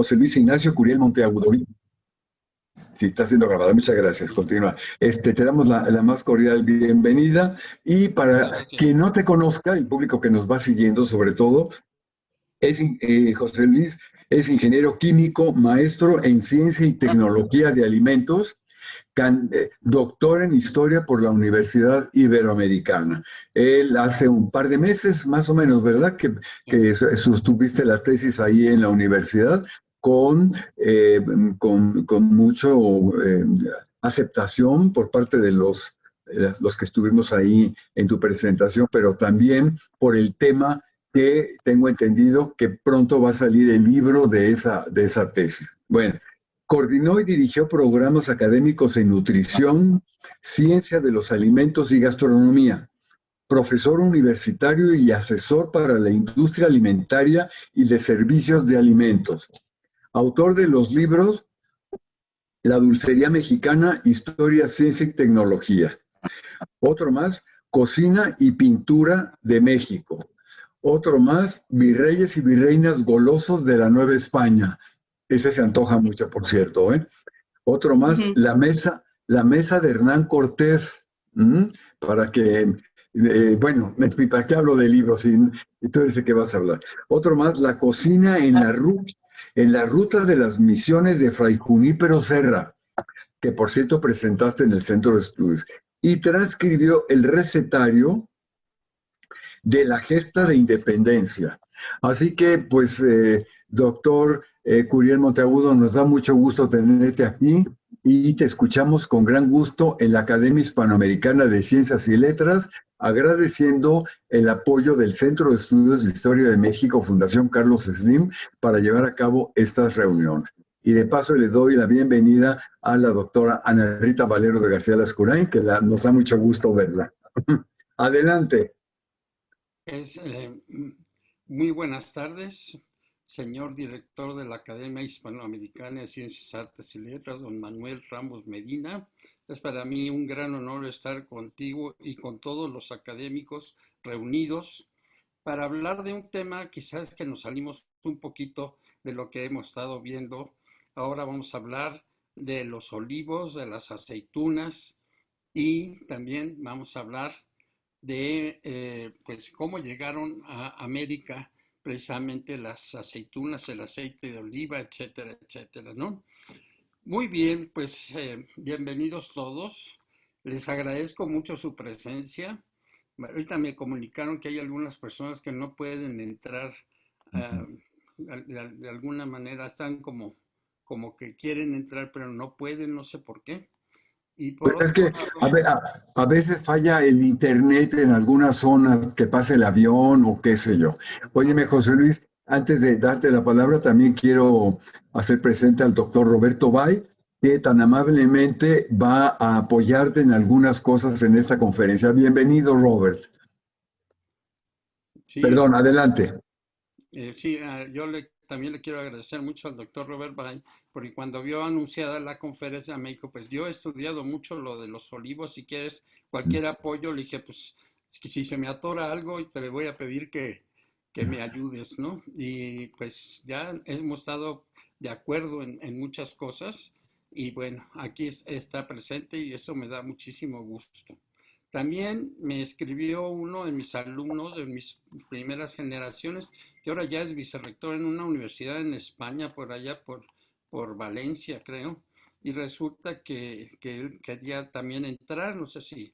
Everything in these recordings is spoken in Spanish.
José Luis Ignacio Curiel Monteagudo. Sí, está siendo grabada. Muchas gracias. Continúa. Te damos la más cordial bienvenida. Y Muchas para gracias. quien no te conozca, el público que nos va siguiendo, sobre todo, José Luis es ingeniero químico, maestro en ciencia y tecnología de alimentos, doctor en historia por la Universidad Iberoamericana. Él hace un par de meses, más o menos, ¿verdad? Sí, Que sostuviste la tesis ahí en la universidad con, eh, con mucho aceptación por parte de los que estuvimos ahí en tu presentación, pero también por el tema que tengo entendido que pronto va a salir el libro de esa tesis. Bueno, coordinó y dirigió programas académicos en nutrición, ciencia de los alimentos y gastronomía. Profesor universitario y asesor para la industria alimentaria y de servicios de alimentos. Autor de los libros La Dulcería Mexicana, Historia, Ciencia y Tecnología. Otro más, Cocina y Pintura de México. Otro más, Virreyes y Virreinas Golosos de la Nueva España. Ese se antoja mucho, por cierto, ¿eh? Otro más, la mesa de Hernán Cortés, ¿m? Para que, bueno, ¿para qué hablo de libros? Y tú eres el que vas a hablar. Otro más, la cocina en la ruta de las misiones de Fray Junípero Serra, que por cierto presentaste en el Centro de Estudios. Y transcribió el recetario de la gesta de independencia. Así que, pues, doctor Curiel Monteagudo, nos da mucho gusto tenerte aquí y te escuchamos con gran gusto en la Academia Hispanoamericana de Ciencias y Letras, agradeciendo el apoyo del Centro de Estudios de Historia de México, Fundación Carlos Slim, para llevar a cabo estas reuniones. Y de paso le doy la bienvenida a la doctora Ana Rita Valero de García Lascurain, que nos da mucho gusto verla. Adelante. es, muy buenas tardes, señor director de la Academia Hispanoamericana de Ciencias, Artes y Letras, don Manuel Ramos Medina. Es para mí un gran honor estar contigo y con todos los académicos reunidos para hablar de un tema quizás que nos salimos un poquito de lo que hemos estado viendo. Ahora vamos a hablar de los olivos, de las aceitunas y también vamos a hablar de pues cómo llegaron a América precisamente las aceitunas, el aceite de oliva, etcétera, etcétera, ¿no? Muy bien, pues bienvenidos todos. Les agradezco mucho su presencia. Ahorita me comunicaron que hay algunas personas que no pueden entrar, ah, de alguna manera están como que quieren entrar, pero no pueden, no sé por qué. Y Pues por es otro que lado, a veces falla el internet en algunas zonas, que pase el avión o qué sé yo. Óyeme, José Luis, antes de darte la palabra, también quiero hacer presente al doctor Roberto Bay, que tan amablemente va a apoyarte en algunas cosas en esta conferencia. Bienvenido, Robert. sí, Perdón, adelante. Sí, también le quiero agradecer mucho al doctor Robert Bay, porque cuando vio anunciada la conferencia en México, pues yo he estudiado mucho lo de los olivos, si quieres cualquier apoyo, le dije, pues si se me atora algo, te le voy a pedir que me ayudes, ¿no? Y pues ya hemos estado de acuerdo en muchas cosas, y bueno, aquí está presente y eso me da muchísimo gusto. También me escribió uno de mis alumnos de mis primeras generaciones, que ahora ya es vicerrector en una universidad en España, por allá por Valencia, creo, y resulta que él quería también entrar, no sé si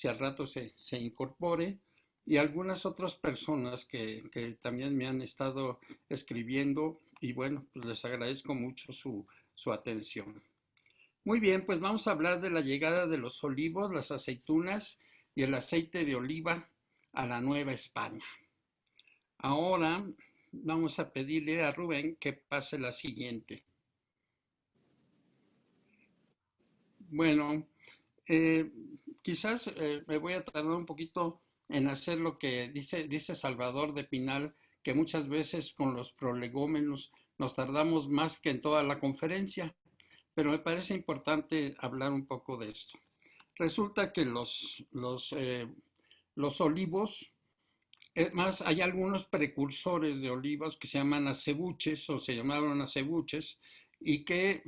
al rato se incorpore, y algunas otras personas que también me han estado escribiendo, y bueno, pues les agradezco mucho su atención. Muy bien, pues vamos a hablar de la llegada de los olivos, las aceitunas y el aceite de oliva a la Nueva España. Ahora vamos a pedirle a Rubén que pase la siguiente. Bueno, eh, quizás me voy a tardar un poquito en hacer lo que dice Salvador de Pinal, que muchas veces con los prolegómenos nos tardamos más que en toda la conferencia, pero me parece importante hablar un poco de esto. Resulta que los olivos Es más, hay algunos precursores de olivos que se llaman acebuches o se llamaron acebuches y que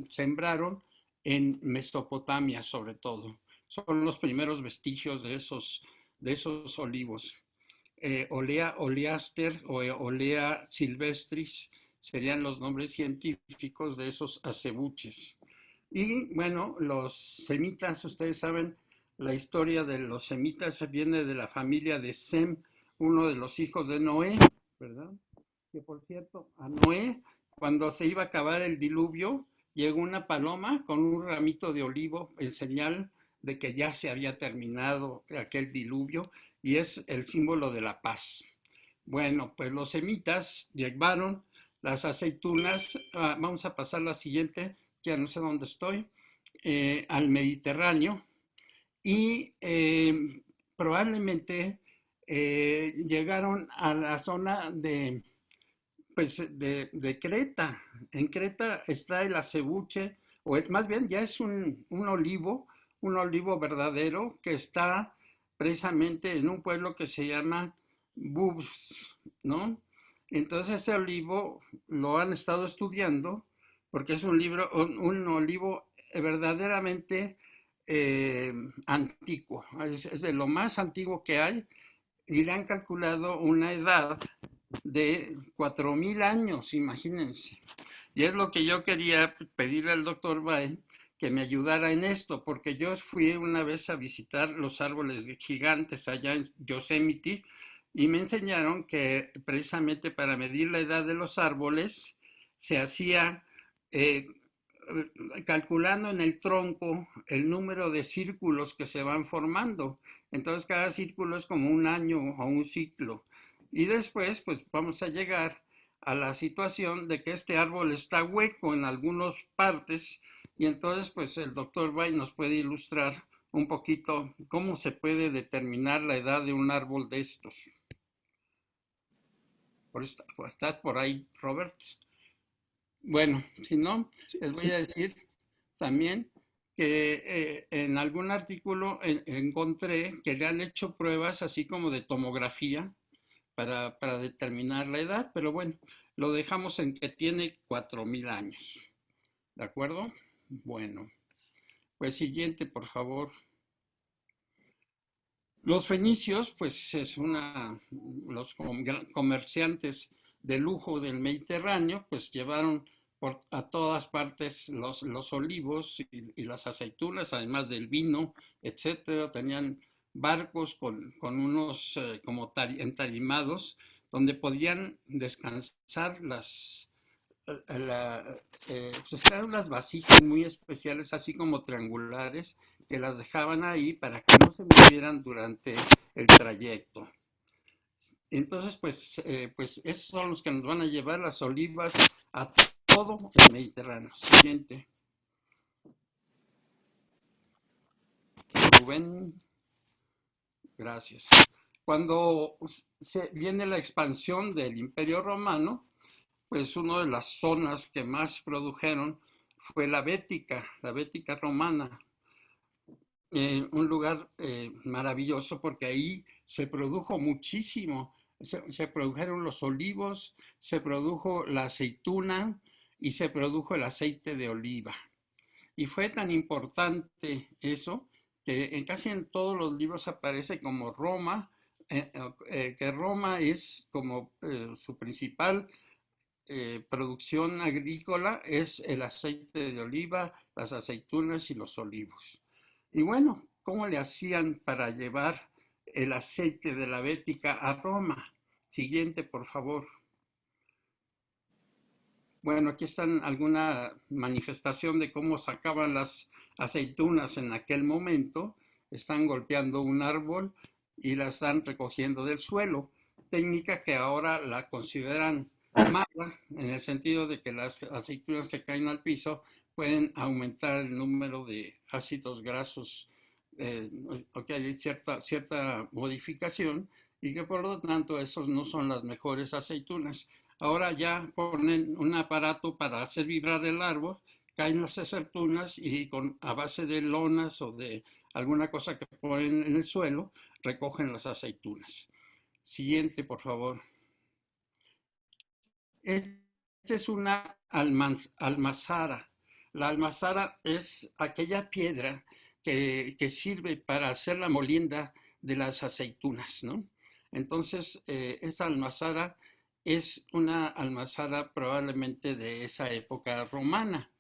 sembraron en Mesopotamia sobre todo. Son los primeros vestigios de esos olivos. Olea oleaster o Olea silvestris serían los nombres científicos de esos acebuches. Y bueno, los semitas, ustedes saben, la historia de los semitas viene de la familia de Sem, uno de los hijos de Noé, ¿verdad? Que por cierto, a Noé, cuando se iba a acabar el diluvio, llegó una paloma con un ramito de olivo en señal de que ya se había terminado aquel diluvio y es el símbolo de la paz. Bueno, pues los semitas llevaron las aceitunas, vamos a pasar la siguiente, ya no sé dónde estoy, al Mediterráneo y probablemente llegaron a la zona pues, de Creta. En Creta está el acebuche, o más bien ya es un olivo verdadero que está precisamente en un pueblo que se llama Bubs, ¿no? Entonces ese olivo lo han estado estudiando porque es un olivo verdaderamente anticuo, es de lo más antiguo que hay y le han calculado una edad de 4.000 años, imagínense. Y es lo que yo quería pedirle al doctor Bay que me ayudara en esto, porque yo fui una vez a visitar los árboles gigantes allá en Yosemite y me enseñaron que precisamente para medir la edad de los árboles se hacía eh, calculando en el tronco el número de círculos que se van formando. Entonces cada círculo es como un año o un ciclo. Y después, pues vamos a llegar a la situación de que este árbol está hueco en algunas partes y entonces, pues el doctor Bay nos puede ilustrar un poquito cómo se puede determinar la edad de un árbol de estos. ¿Estás por ahí, Robert? Bueno, si no, Sí, les voy sí. a decir también que en algún artículo encontré que le han hecho pruebas así como de tomografía para determinar la edad, pero bueno, lo dejamos en que tiene 4.000 años. ¿De acuerdo? Bueno, pues siguiente, por favor. Los fenicios, pues los comerciantes de lujo del Mediterráneo, pues llevaron a todas partes los olivos y las aceitunas, además del vino, etcétera. Tenían barcos con unos como entarimados, donde podían descansar pues eran unas vasijas muy especiales, así como triangulares, que las dejaban ahí para que no se movieran durante el trayecto. Entonces, pues esos son los que nos van a llevar las olivas a todo el Mediterráneo. Siguiente. Rubén, gracias. Cuando viene la expansión del Imperio Romano, pues una de las zonas que más produjeron fue la Bética romana. Un lugar maravilloso porque ahí se produjo muchísimo. Se produjeron los olivos, se produjo la aceituna y se produjo el aceite de oliva. Y fue tan importante eso que casi en todos los libros aparece como Roma, que Roma es como su principal producción agrícola es el aceite de oliva, las aceitunas y los olivos. Y bueno, ¿cómo le hacían para llevar el aceite de la Bética a Roma? Siguiente, por favor. Bueno, aquí están alguna manifestación de cómo sacaban las aceitunas en aquel momento. Están golpeando un árbol y la están recogiendo del suelo. Técnica que ahora la consideran mala, en el sentido de que las aceitunas que caen al piso pueden aumentar el número de ácidos grasos, o que hay cierta modificación y que por lo tanto esos no son las mejores aceitunas. Ahora ya ponen un aparato para hacer vibrar el árbol, caen las aceitunas y a base de lonas o de alguna cosa que ponen en el suelo, recogen las aceitunas. Siguiente, por favor. Esta es una almazara. La almazara es aquella piedra que sirve para hacer la molienda de las aceitunas, ¿no? Entonces, esta almazara es una almazara probablemente de esa época romana,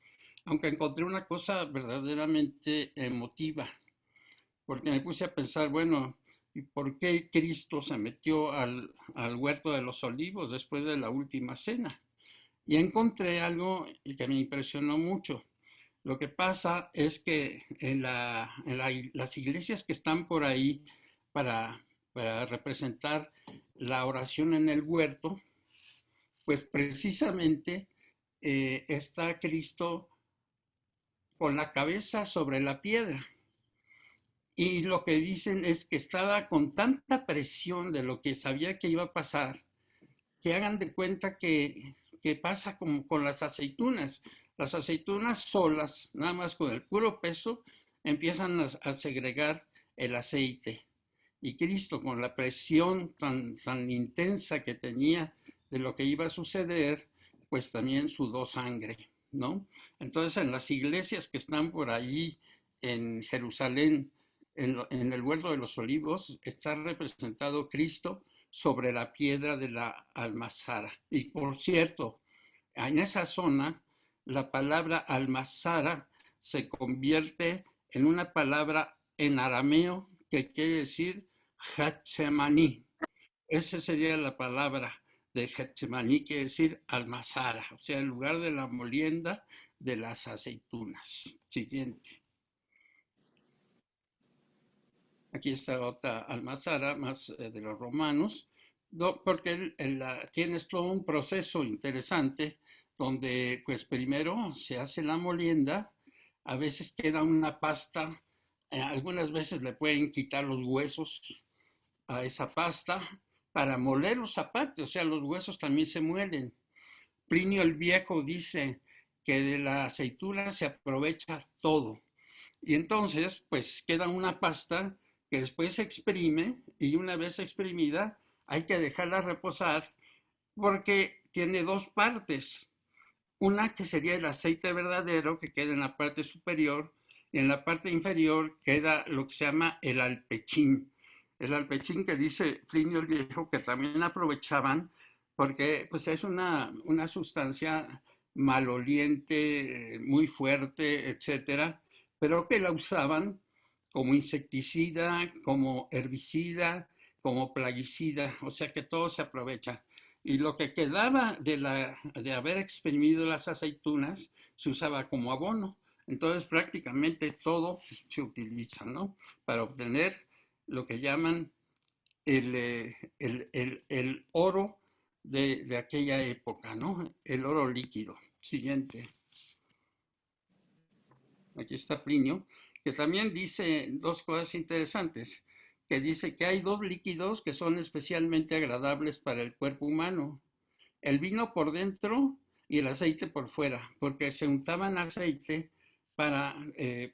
aunque encontré una cosa verdaderamente emotiva, porque me puse a pensar, bueno, ¿y por qué Cristo se metió al huerto de los olivos después de la última cena? Y encontré algo que me impresionó mucho. Lo que pasa es que las iglesias que están por ahí para representar la oración en el huerto, pues precisamente está Cristo con la cabeza sobre la piedra. Y lo que dicen es que estaba con tanta presión de lo que sabía que iba a pasar, que hagan de cuenta que pasa como con las aceitunas. Las aceitunas solas, nada más con el puro peso, empiezan a segregar el aceite. Y Cristo, con la presión tan intensa que tenía de lo que iba a suceder, pues también sudó sangre, ¿no? Entonces, en las iglesias que están por ahí en Jerusalén, en el huerto de los olivos, está representado Cristo sobre la piedra de la almazara. Y por cierto, en esa zona, la palabra almazara se convierte en una palabra en arameo que quiere decir Getsemaní. Esa sería la palabra de Getsemaní, quiere decir almazara, o sea, el lugar de la molienda de las aceitunas. Siguiente. Aquí está otra almazara más de los romanos, porque tienes todo un proceso interesante donde pues primero se hace la molienda, a veces queda una pasta, algunas veces le pueden quitar los huesos a esa pasta para molerlos aparte, o sea, los huesos también se muelen. Plinio el Viejo dice que de la aceituna se aprovecha todo. Y entonces, pues queda una pasta que después se exprime y una vez exprimida hay que dejarla reposar porque tiene dos partes. Una que sería el aceite verdadero que queda en la parte superior y en la parte inferior queda lo que se llama el alpechín. El alpechín que dice Plinio el Viejo que también aprovechaban porque pues es una sustancia maloliente, muy fuerte, etcétera, pero que la usaban como insecticida, como herbicida, como plaguicida, o sea que todo se aprovecha. Y lo que quedaba de haber exprimido las aceitunas se usaba como abono. Entonces prácticamente todo se utiliza, ¿no? Para obtener lo que llaman el oro de aquella época, ¿no? El oro líquido. Siguiente. Aquí está Plinio, que también dice dos cosas interesantes, que dice que hay dos líquidos que son especialmente agradables para el cuerpo humano, el vino por dentro y el aceite por fuera, porque se untaban aceite para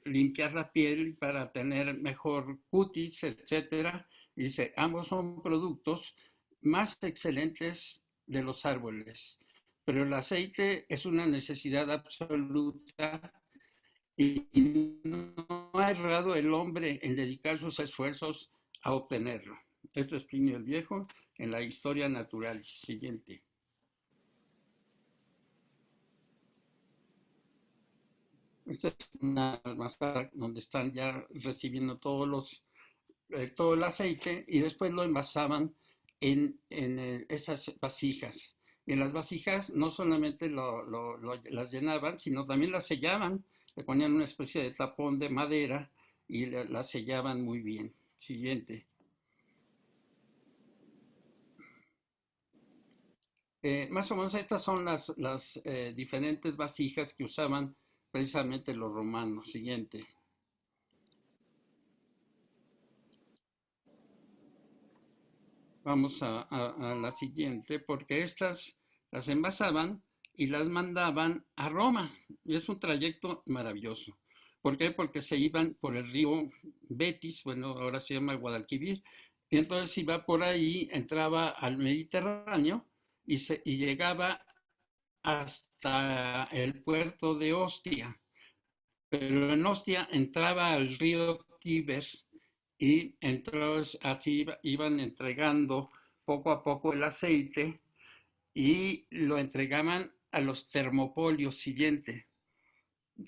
limpiar la piel, para tener mejor cutis, etcétera. Dice, ambos son productos más excelentes de los árboles, pero el aceite es una necesidad absoluta y no ha errado el hombre en dedicar sus esfuerzos a obtenerlo. Esto es Plinio el Viejo en la Historia Naturalis. Siguiente. Esta es una almazara donde están ya recibiendo todo el aceite y después lo envasaban en esas vasijas. Y en las vasijas no solamente las llenaban, sino también las sellaban, le ponían una especie de tapón de madera y las sellaban muy bien. Siguiente. Más o menos estas son las diferentes vasijas que usaban precisamente los romanos. Siguiente. Vamos a la siguiente, porque estas las envasaban y las mandaban a Roma. Y es un trayecto maravilloso, ¿Por qué? Porque se iban por el río Betis, bueno, ahora se llama Guadalquivir, y entonces iba por ahí, entraba al Mediterráneo y llegaba hasta el puerto de Ostia, pero en Ostia entraba al río Tíber y entonces así iban entregando poco a poco el aceite y lo entregaban a los termopolios siguiente.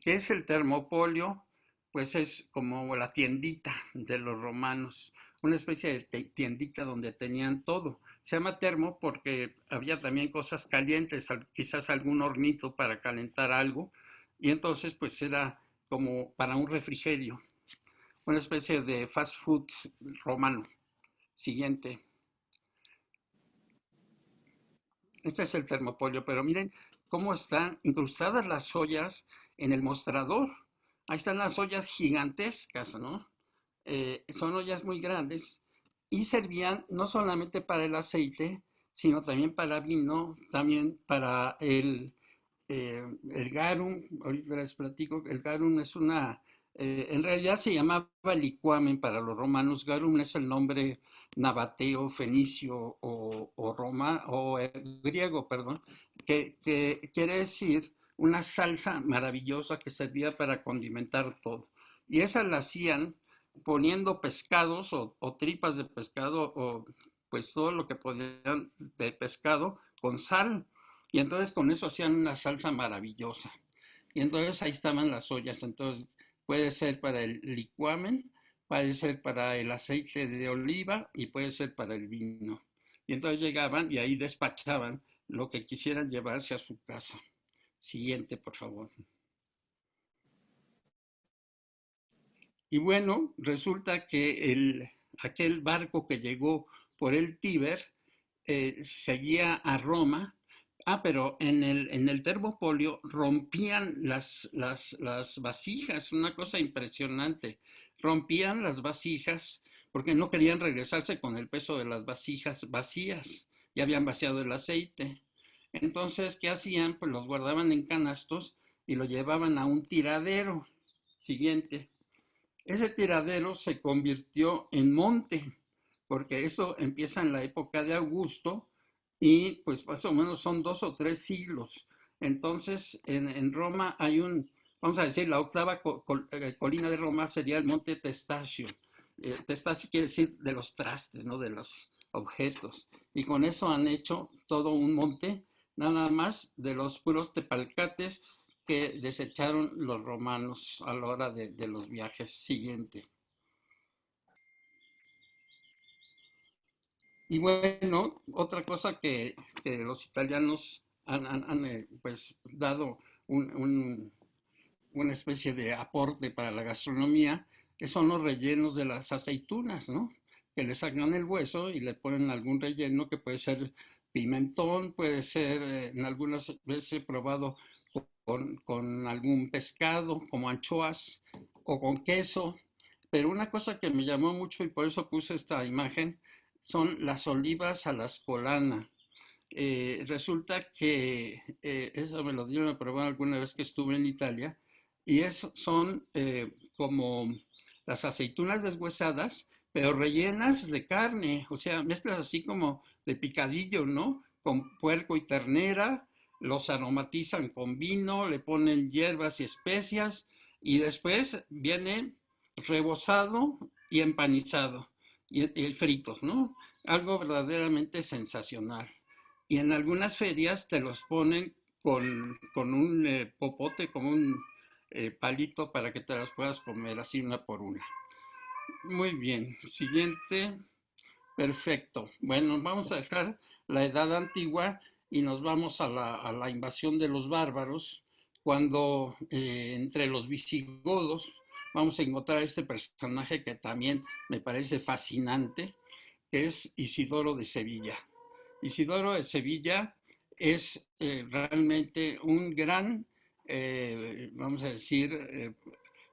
¿Qué es el termopolio? Pues es como la tiendita de los romanos, una especie de tiendita donde tenían todo. Se llama termo porque había también cosas calientes, quizás algún hornito para calentar algo, y entonces pues era como para un refrigerio, una especie de fast food romano. Siguiente. Este es el termopolio, pero miren cómo están incrustadas las ollas en el mostrador. Ahí están las ollas gigantescas, ¿no? Son ollas muy grandes y servían no solamente para el aceite, sino también para vino, también para el garum. Ahorita les platico, el garum es en realidad se llamaba licuamen para los romanos. Garum es el nombre nabateo, fenicio o griego, perdón, que quiere decir una salsa maravillosa que servía para condimentar todo. Y esa la hacían poniendo pescados o tripas de pescado o pues todo lo que podían de pescado con sal. Y entonces con eso hacían una salsa maravillosa. Y entonces ahí estaban las ollas. Entonces puede ser para el licuamen, puede ser para el aceite de oliva y puede ser para el vino. Y entonces llegaban y ahí despachaban lo que quisieran llevarse a su casa. Siguiente, por favor. Y bueno, resulta que aquel barco que llegó por el Tíber seguía a Roma. Pero en el Termopolio rompían las vasijas, una cosa impresionante. Rompían las vasijas porque no querían regresarse con el peso de las vasijas vacías. Ya habían vaciado el aceite. Entonces, ¿qué hacían? Pues los guardaban en canastos y lo llevaban a un tiradero. Siguiente. Ese tiradero se convirtió en monte, porque eso empieza en la época de Augusto y pues más o menos son 2 o 3 siglos. Entonces en Roma hay vamos a decir, la octava colina de Roma sería el monte Testaccio. Testaccio quiere decir de los trastes, ¿no? De los objetos. Y con eso han hecho todo un monte, nada más de los puros tepalcates que desecharon los romanos a la hora de los viajes. Siguiente. Y bueno, otra cosa que los italianos han pues dado una especie de aporte para la gastronomía, que son los rellenos de las aceitunas, ¿no? Que le sacan el hueso y le ponen algún relleno que puede ser pimentón, puede ser, en algunas veces he probado con algún pescado, como anchoas o con queso. Pero una cosa que me llamó mucho y por eso puse esta imagen son las olivas a la ascolana. Resulta que eso me lo dieron a probar alguna vez que estuve en Italia y son como las aceitunas deshuesadas, pero rellenas de carne, o sea, mezclas así como de picadillo, ¿no? Con puerco y ternera, los aromatizan con vino, le ponen hierbas y especias y después viene rebozado y empanizado y fritos, ¿no? Algo verdaderamente sensacional. Y en algunas ferias te los ponen con un popote, como un palito para que te las puedas comer así una por una. Muy bien, siguiente, perfecto. Bueno, vamos a dejar la edad antigua y nos vamos a la invasión de los bárbaros, cuando entre los visigodos vamos a encontrar este personaje que también me parece fascinante, que es Isidoro de Sevilla. Isidoro de Sevilla es realmente un gran, vamos a decir,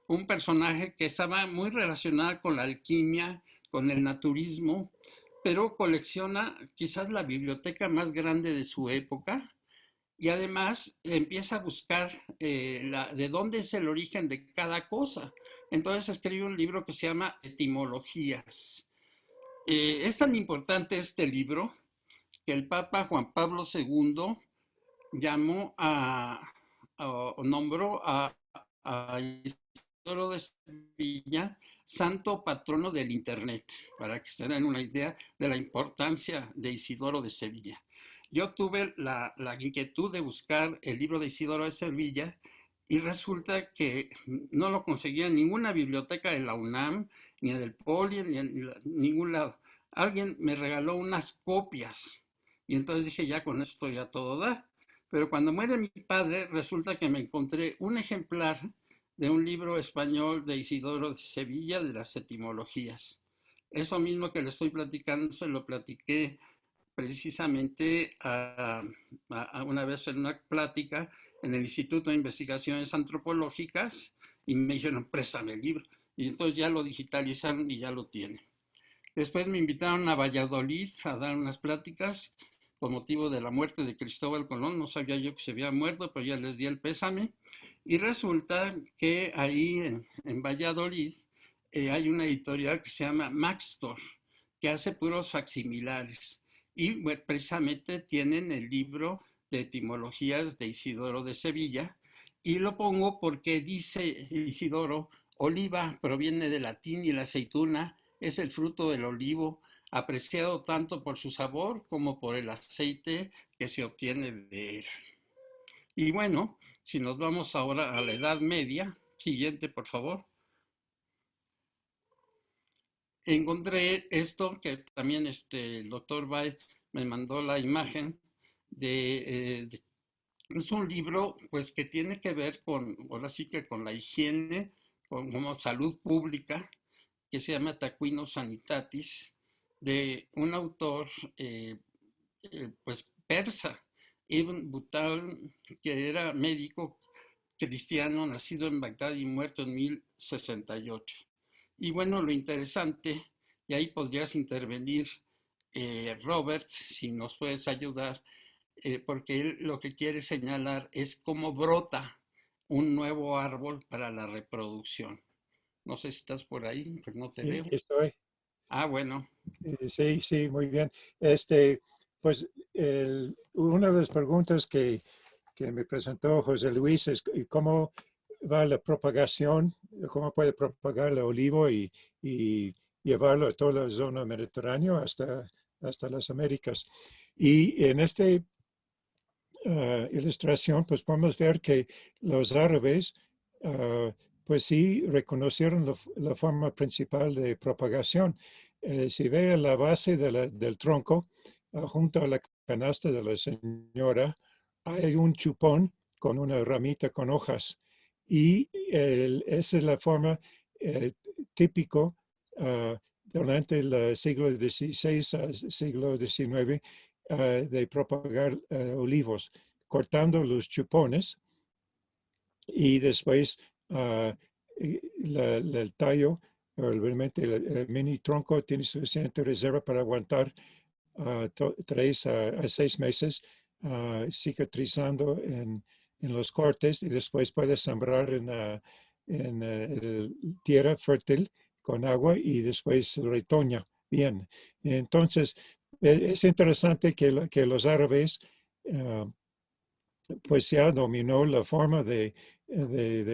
un personaje que estaba muy relacionado con la alquimia, con el naturismo, pero colecciona quizás la biblioteca más grande de su época y además empieza a buscar de dónde es el origen de cada cosa. Entonces escribe un libro que se llama Etimologías. Es tan importante este libro que el Papa Juan Pablo II llamó o nombró a Isidoro de Sevilla santo patrono del Internet, para que se den una idea de la importancia de Isidoro de Sevilla. Yo tuve la inquietud de buscar el libro de Isidoro de Sevilla y resulta que no lo conseguía en ninguna biblioteca de la UNAM, ni del Poli, ni en ningún lado. Alguien me regaló unas copias y entonces dije, ya con esto ya todo da. Pero cuando muere mi padre, resulta que me encontré un ejemplar de un libro español de Isidoro de Sevilla de las etimologías. Eso mismo que le estoy platicando, se lo platiqué precisamente una vez en una plática en el Instituto de Investigaciones Antropológicas y me dijeron, préstame el libro. Y entonces ya lo digitalizaron y ya lo tienen. Después me invitaron a Valladolid a dar unas pláticas con motivo de la muerte de Cristóbal Colón. No sabía yo que se había muerto, pero ya les di el pésame. Y resulta que ahí en Valladolid hay una editorial que se llama Maxtor, que hace puros facsimilares. Y bueno, precisamente tienen el libro de etimologías de Isidoro de Sevilla. Y lo pongo porque dice Isidoro, oliva proviene del latín y la aceituna es el fruto del olivo, apreciado tanto por su sabor como por el aceite que se obtiene de él. Y bueno, si nos vamos ahora a la Edad Media, siguiente por favor, encontré esto que también el doctor Bay me mandó la imagen de es un libro pues que tiene que ver con, ahora sí que con la higiene, con como salud pública, que se llama Taquino Sanitatis, de un autor pues persa, Ibn Butal, que era médico cristiano, nacido en Bagdad y muerto en 1068. Y bueno, lo interesante, y ahí podrías intervenir, Robert, si nos puedes ayudar, porque él lo que quiere señalar es cómo brota un nuevo árbol para la reproducción. No sé si estás por ahí, pero no te Y veo. aquí estoy. Ah, bueno. Sí, sí, muy bien. Pues una de las preguntas que me presentó José Luis es cómo va la propagación, cómo puede propagar el olivo y llevarlo a toda la zona mediterránea hasta las Américas. Y en esta ilustración, pues podemos ver que los árabes, pues sí, reconocieron la forma principal de propagación. Si ve la base del tronco, junto a la canasta de la señora, hay un chupón con una ramita con hojas. Y esa es la forma típico durante el siglo XVI al siglo XIX de propagar olivos, cortando los chupones y después el tallo, realmente el mini tronco tiene suficiente reserva para aguantar 3 a 6 meses cicatrizando en los cortes y después puede sembrar en tierra fértil con agua y después retoña bien. Entonces, es interesante que los árabes pues ya dominó la forma de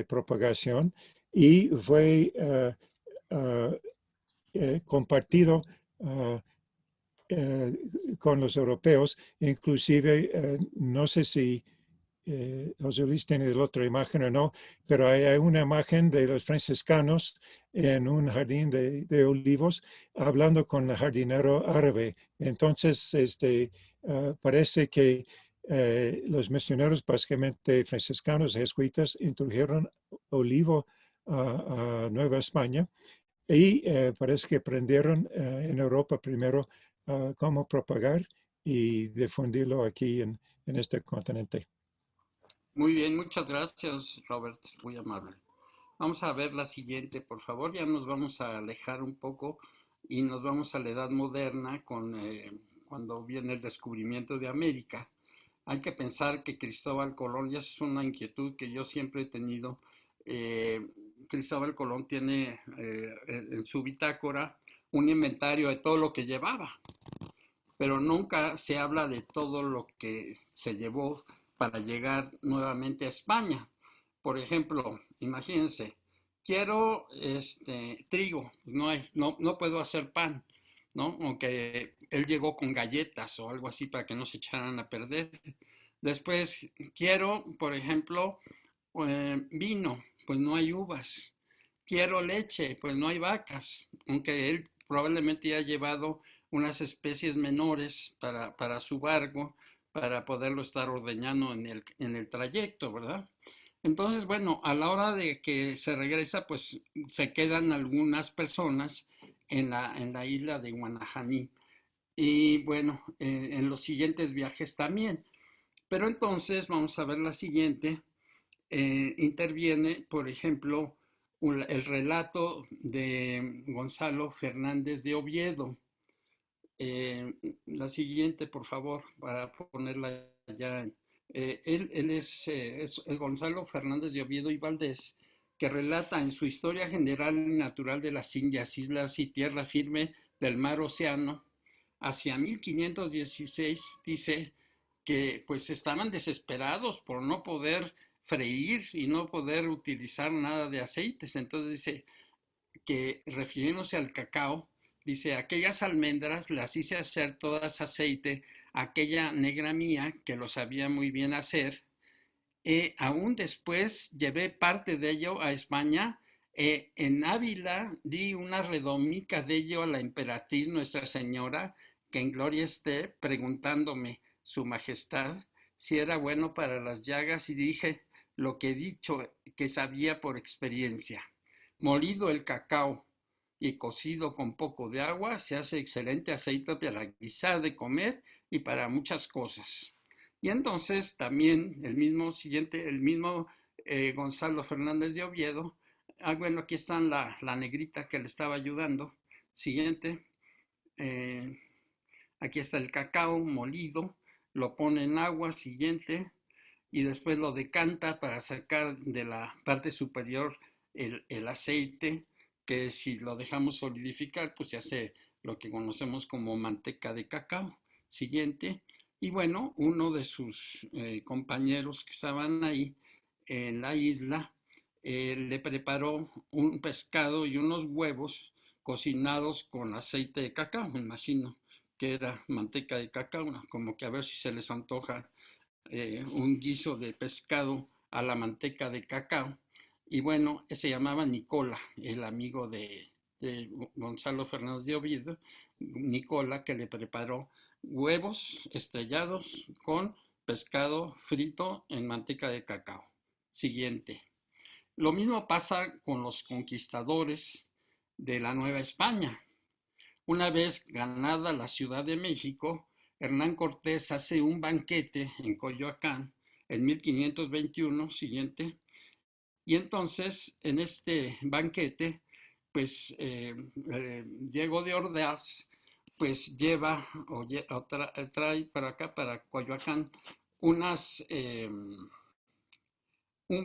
propagación y fue compartido con los europeos. Inclusive, no sé si José Luis tiene la otra imagen o no, pero hay una imagen de los franciscanos en un jardín de olivos hablando con el jardinero árabe. Entonces, parece que los misioneros, básicamente franciscanos y jesuitas, introdujeron olivo a Nueva España y parece que aprendieron en Europa primero cómo propagar y difundirlo aquí en este continente. Muy bien, muchas gracias, Robert, muy amable. Vamos a ver la siguiente, por favor. Ya nos vamos a alejar un poco y nos vamos a la Edad Moderna con cuando viene el descubrimiento de América. hay que pensar que Cristóbal Colón, y esa es una inquietud que yo siempre he tenido, Cristóbal Colón tiene en su bitácora un inventario de todo lo que llevaba, pero nunca se habla de todo lo que se llevó para llegar nuevamente a España. Por ejemplo, imagínense, quiero trigo, no hay, no puedo hacer pan, ¿no? Aunque él llegó con galletas o algo así para que no se echaran a perder. Después quiero, por ejemplo, vino, pues no hay uvas. Quiero leche, pues no hay vacas, aunque él probablemente haya llevado unas especies menores para su barco, para poderlo estar ordeñando en el trayecto, ¿verdad? Entonces, bueno, a la hora de que se regresa, pues se quedan algunas personas en la isla de Guanajaní. Y bueno, en los siguientes viajes también. Pero entonces, vamos a ver la siguiente. Interviene, por ejemplo, el relato de Gonzalo Fernández de Oviedo. La siguiente, por favor, para ponerla ya. Él es el Gonzalo Fernández de Oviedo y Valdés, que relata en su Historia General y Natural de las Indias, Islas y Tierra Firme del Mar Océano, hacia 1516, dice que pues estaban desesperados por no poder freír y no poder utilizar nada de aceites. Entonces dice que, refiriéndose al cacao, dice, aquellas almendras las hice hacer todas aceite, aquella negra mía que lo sabía muy bien hacer, aún después llevé parte de ello a España, en Ávila di una redomica de ello a la emperatriz Nuestra Señora, que en gloria esté, preguntándome su majestad si era bueno para las llagas, y dije lo que he dicho que sabía por experiencia. Molido el cacao y cocido con poco de agua, se hace excelente aceite para guisar, de comer y para muchas cosas. Y entonces también el mismo Gonzalo Fernández de Oviedo, bueno, aquí está la negrita que le estaba ayudando. Siguiente, eh, aquí está el cacao molido, lo pone en agua, siguiente, y después lo decanta para sacar de la parte superior el aceite, que si lo dejamos solidificar, pues se hace lo que conocemos como manteca de cacao. Siguiente. Y bueno, uno de sus compañeros que estaban ahí en la isla le preparó un pescado y unos huevos cocinados con aceite de cacao, me imagino que era manteca de cacao, como que a ver si se les antoja un guiso de pescado a la manteca de cacao. Y bueno, se llamaba Nicola, el amigo de Gonzalo Fernández de Oviedo, Nicola, que le preparó huevos estrellados con pescado frito en manteca de cacao. Siguiente. Lo mismo pasa con los conquistadores de la Nueva España. Una vez ganada la Ciudad de México, Hernán Cortés hace un banquete en Coyoacán en 1521, siguiente, y entonces en este banquete, pues Diego de Ordaz, pues lleva o trae para acá, para Coyoacán, un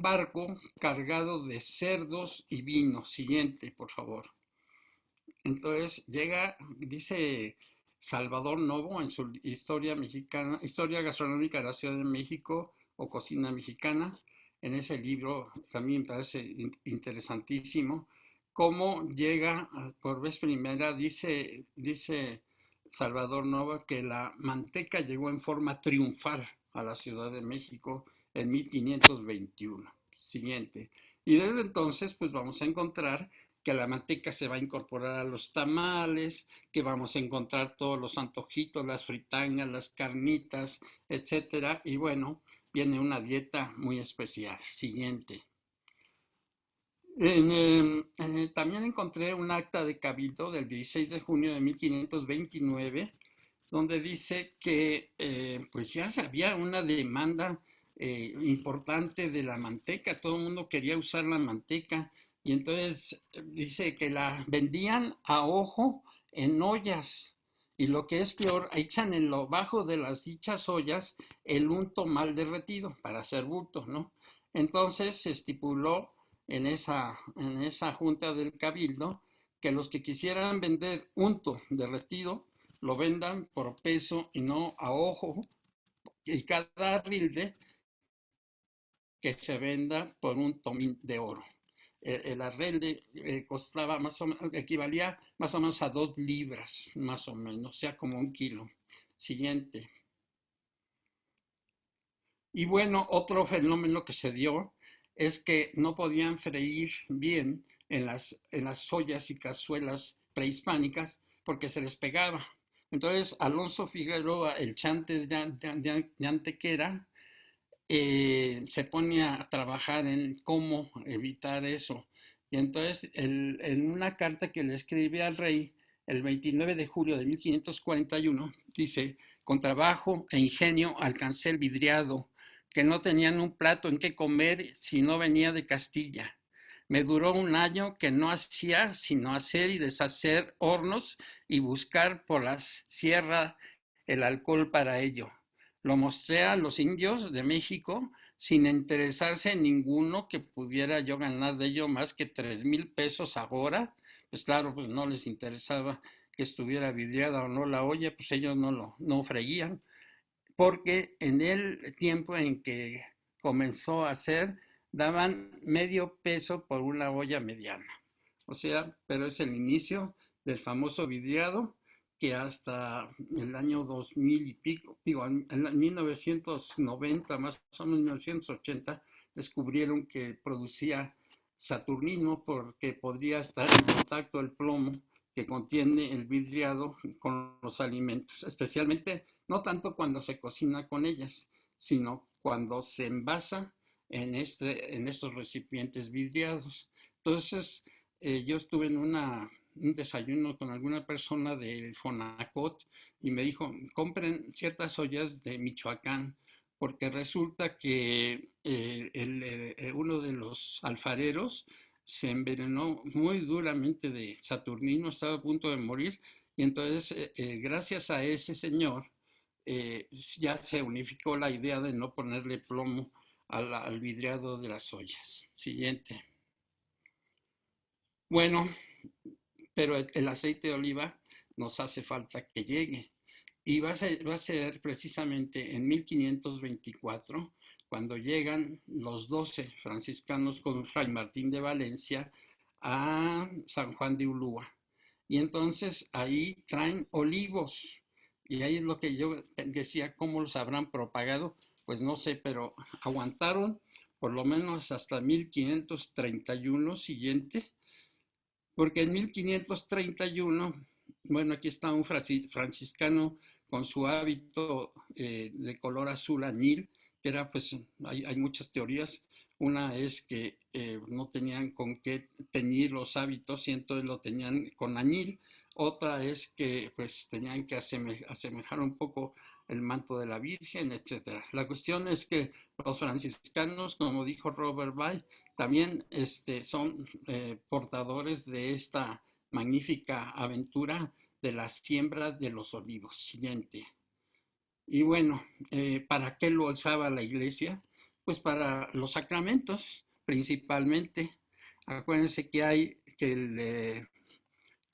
barco cargado de cerdos y vino. Siguiente, por favor. Entonces llega, dice Salvador Novo en su Historia Mexicana, Historia Gastronómica de la Ciudad de México o Cocina Mexicana, en ese libro que a mí me parece interesantísimo, cómo llega por vez primera, dice Salvador Novo, que la manteca llegó en forma triunfal a la Ciudad de México en 1521. Siguiente. Y desde entonces, pues vamos a encontrar que la manteca se va a incorporar a los tamales, que vamos a encontrar todos los antojitos, las fritangas, las carnitas, etcétera. Y bueno, viene una dieta muy especial. Siguiente. También encontré un acta de cabildo del 16 de junio de 1529, donde dice que pues ya había una demanda importante de la manteca, todo el mundo quería usar la manteca, y entonces dice que la vendían a ojo en ollas, Y lo que es peor, echan en lo bajo de las dichas ollas el unto mal derretido para hacer bultos, ¿no? Entonces se estipuló en esa junta del cabildo que los que quisieran vender unto derretido lo vendan por peso y no a ojo, y cada rilde que se venda por un tomín de oro. El arrelde costaba más o menos, equivalía más o menos a 2 libras, más o menos, o sea, como 1 kilo. Siguiente. Y bueno, otro fenómeno que se dio es que no podían freír bien en las ollas y cazuelas prehispánicas porque se les pegaba. Entonces, Alonso Figueroa, el chante de Antequera, se pone a trabajar en cómo evitar eso. Y entonces, en una carta que le escribe al rey el 29 de julio de 1541, dice: con trabajo e ingenio alcancé el vidriado, que no tenían un plato en que comer si no venía de Castilla. Me duró 1 año que no hacía sino hacer y deshacer hornos y buscar por las sierras el alcohol para ello. Lo mostré a los indios de México sin interesarse en ninguno que pudiera yo ganar de ello más que 3,000 pesos ahora. Pues claro, pues no les interesaba que estuviera vidriada o no la olla, pues ellos no freían, porque en el tiempo en que comenzó a hacer, daban medio peso por una olla mediana. O sea, pero es el inicio del famoso vidriado que hasta el año 2000 y pico, digo, en 1990, más o menos 1980, descubrieron que producía saturnismo porque podría estar en contacto el plomo que contiene el vidriado con los alimentos, especialmente no tanto cuando se cocina con ellas, sino cuando se envasa en estos recipientes vidriados. Entonces, yo estuve en un desayuno con alguna persona del Fonacot y me dijo: compren ciertas ollas de Michoacán, porque resulta que uno de los alfareros se envenenó muy duramente de saturnino, estaba a punto de morir, y entonces gracias a ese señor ya se unificó la idea de no ponerle plomo al vidriado de las ollas. Siguiente. Bueno, pero el aceite de oliva nos hace falta que llegue. Y va a ser precisamente en 1524 cuando llegan los 12 franciscanos con Fray Martín de Valencia a San Juan de Ulúa. Y entonces ahí traen olivos. Y ahí es lo que yo decía: ¿cómo los habrán propagado? Pues no sé, pero aguantaron por lo menos hasta 1531 siguiente, porque en 1531, bueno, aquí está un franciscano con su hábito de color azul añil, que era, pues, hay muchas teorías. Una es que no tenían con qué teñir los hábitos y entonces lo tenían con añil. Otra es que, pues, tenían que asemejar un poco el manto de la Virgen, etcétera. La cuestión es que los franciscanos, como dijo Robert Bay, también son portadores de esta magnífica aventura de la siembra de los olivos. Siguiente. Y bueno, ¿para qué lo usaba la iglesia? Pues para los sacramentos, principalmente. Acuérdense que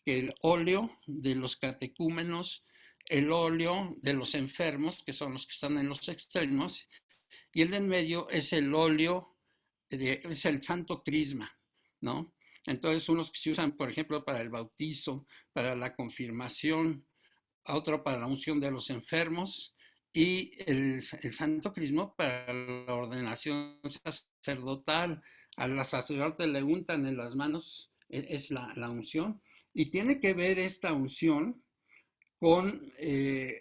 el óleo de los catecúmenos, el óleo de los enfermos, que son los que están en los extremos, y el de en medio es el óleo, es el santo crisma, ¿no? Entonces, unos que se usan, por ejemplo, para el bautizo, para la confirmación, otro para la unción de los enfermos, y el santo crisma para la ordenación sacerdotal. A la sacerdote le untan en las manos, es la unción, y tiene que ver esta unción con y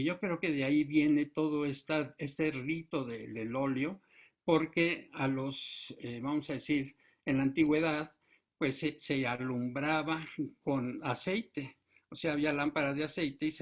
yo creo que de ahí viene todo este rito del óleo, porque vamos a decir, en la antigüedad, pues se alumbraba con aceite, o sea, había lámparas de aceite y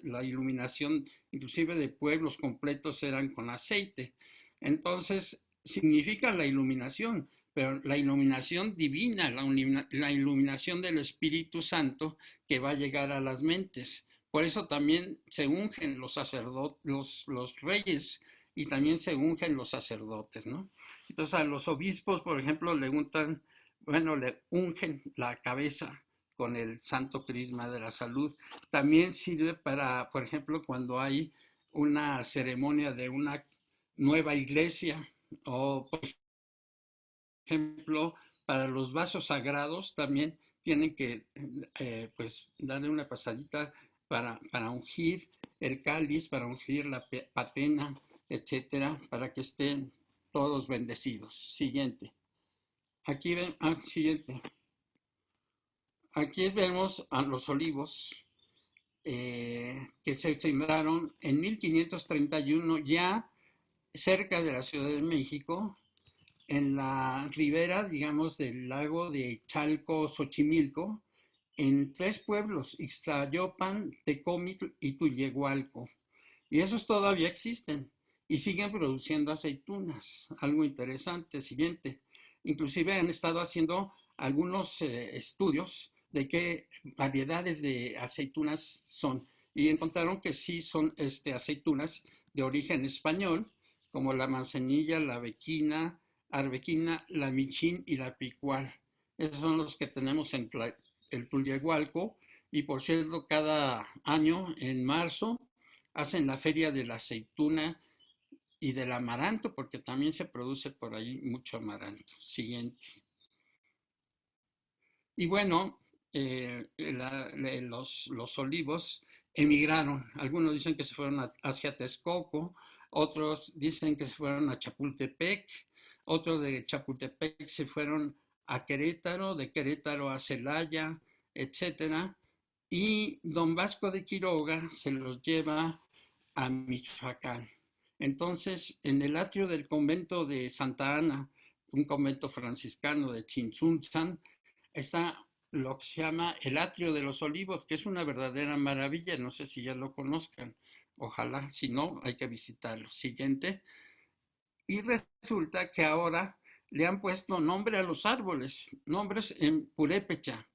la iluminación, inclusive de pueblos completos, eran con aceite. Entonces, significa la iluminación, pero la iluminación divina, la iluminación del Espíritu Santo que va a llegar a las mentes. Por eso también se ungen los sacerdotes, los reyes, y también se ungen los sacerdotes, ¿no? Entonces a los obispos, por ejemplo, le ungen la cabeza con el santo crisma de la salud. También sirve para, por ejemplo, cuando hay una ceremonia de una nueva iglesia, o por ejemplo, para los vasos sagrados también tienen que pues darle una pasadita para ungir el cáliz, para ungir la patena, etcétera, para que estén todos bendecidos. Siguiente. Aquí ven, siguiente. Aquí vemos a los olivos que se sembraron en 1531 ya cerca de la Ciudad de México, en la ribera, digamos, del lago de Chalco, Xochimilco, en 3 pueblos, Ixtayopan, Tecomitl y Tulyehualco. Y esos todavía existen y siguen produciendo aceitunas. Algo interesante, siguiente. Inclusive han estado haciendo algunos estudios de qué variedades de aceitunas son. Y encontraron que sí son aceitunas de origen español, como la manzanilla, la arbequina, la michín y la picual. Esos son los que tenemos en el Tulyehualco. Y por cierto, cada año, en marzo, hacen la feria de la aceituna y del amaranto, porque también se produce por ahí mucho amaranto. Siguiente. Y bueno, los olivos emigraron. Algunos dicen que se fueron hacia Texcoco, otros dicen que se fueron a Chapultepec, otros de Chapultepec se fueron a Querétaro, de Querétaro a Celaya, etcétera. Y don Vasco de Quiroga se los lleva a Michoacán. Entonces, en el atrio del convento de Santa Ana, un convento franciscano de Chinchuntzan, está lo que se llama el atrio de los olivos, que es una verdadera maravilla. No sé si ya lo conozcan. Ojalá, si no, hay que visitarlo. Siguiente. Y resulta que ahora le han puesto nombre a los árboles, nombres en purépecha.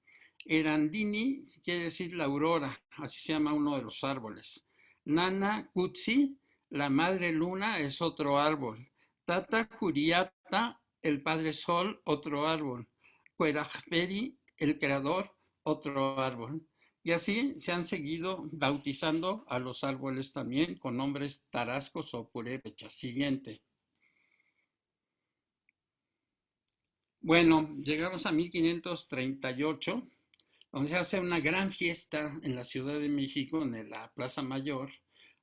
Erandini quiere decir la aurora, así se llama uno de los árboles. Nana Kutsi, la madre luna, es otro árbol. Tata Juriata, el padre sol, otro árbol. Cuerajperi, el creador, otro árbol. Y así se han seguido bautizando a los árboles también con nombres tarascos o purépechas. Siguiente. Bueno, llegamos a 1538, donde se hace una gran fiesta en la Ciudad de México, en la Plaza Mayor.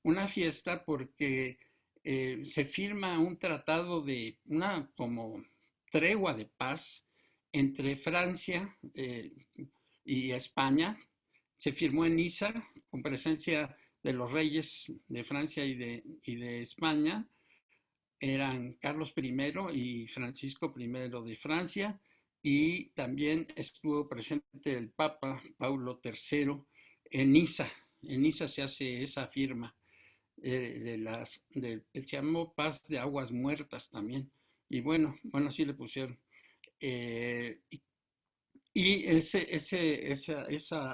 Una fiesta porque se firma un tratado de una como tregua de paz entre Francia y España. Se firmó en Niza con presencia de los reyes de Francia y de España. Eran Carlos I y Francisco I de Francia, y también estuvo presente el Papa Paulo III en Niza. En Niza se hace esa firma se llamó Paz de Aguas Muertas también. Y bueno, así le pusieron. Y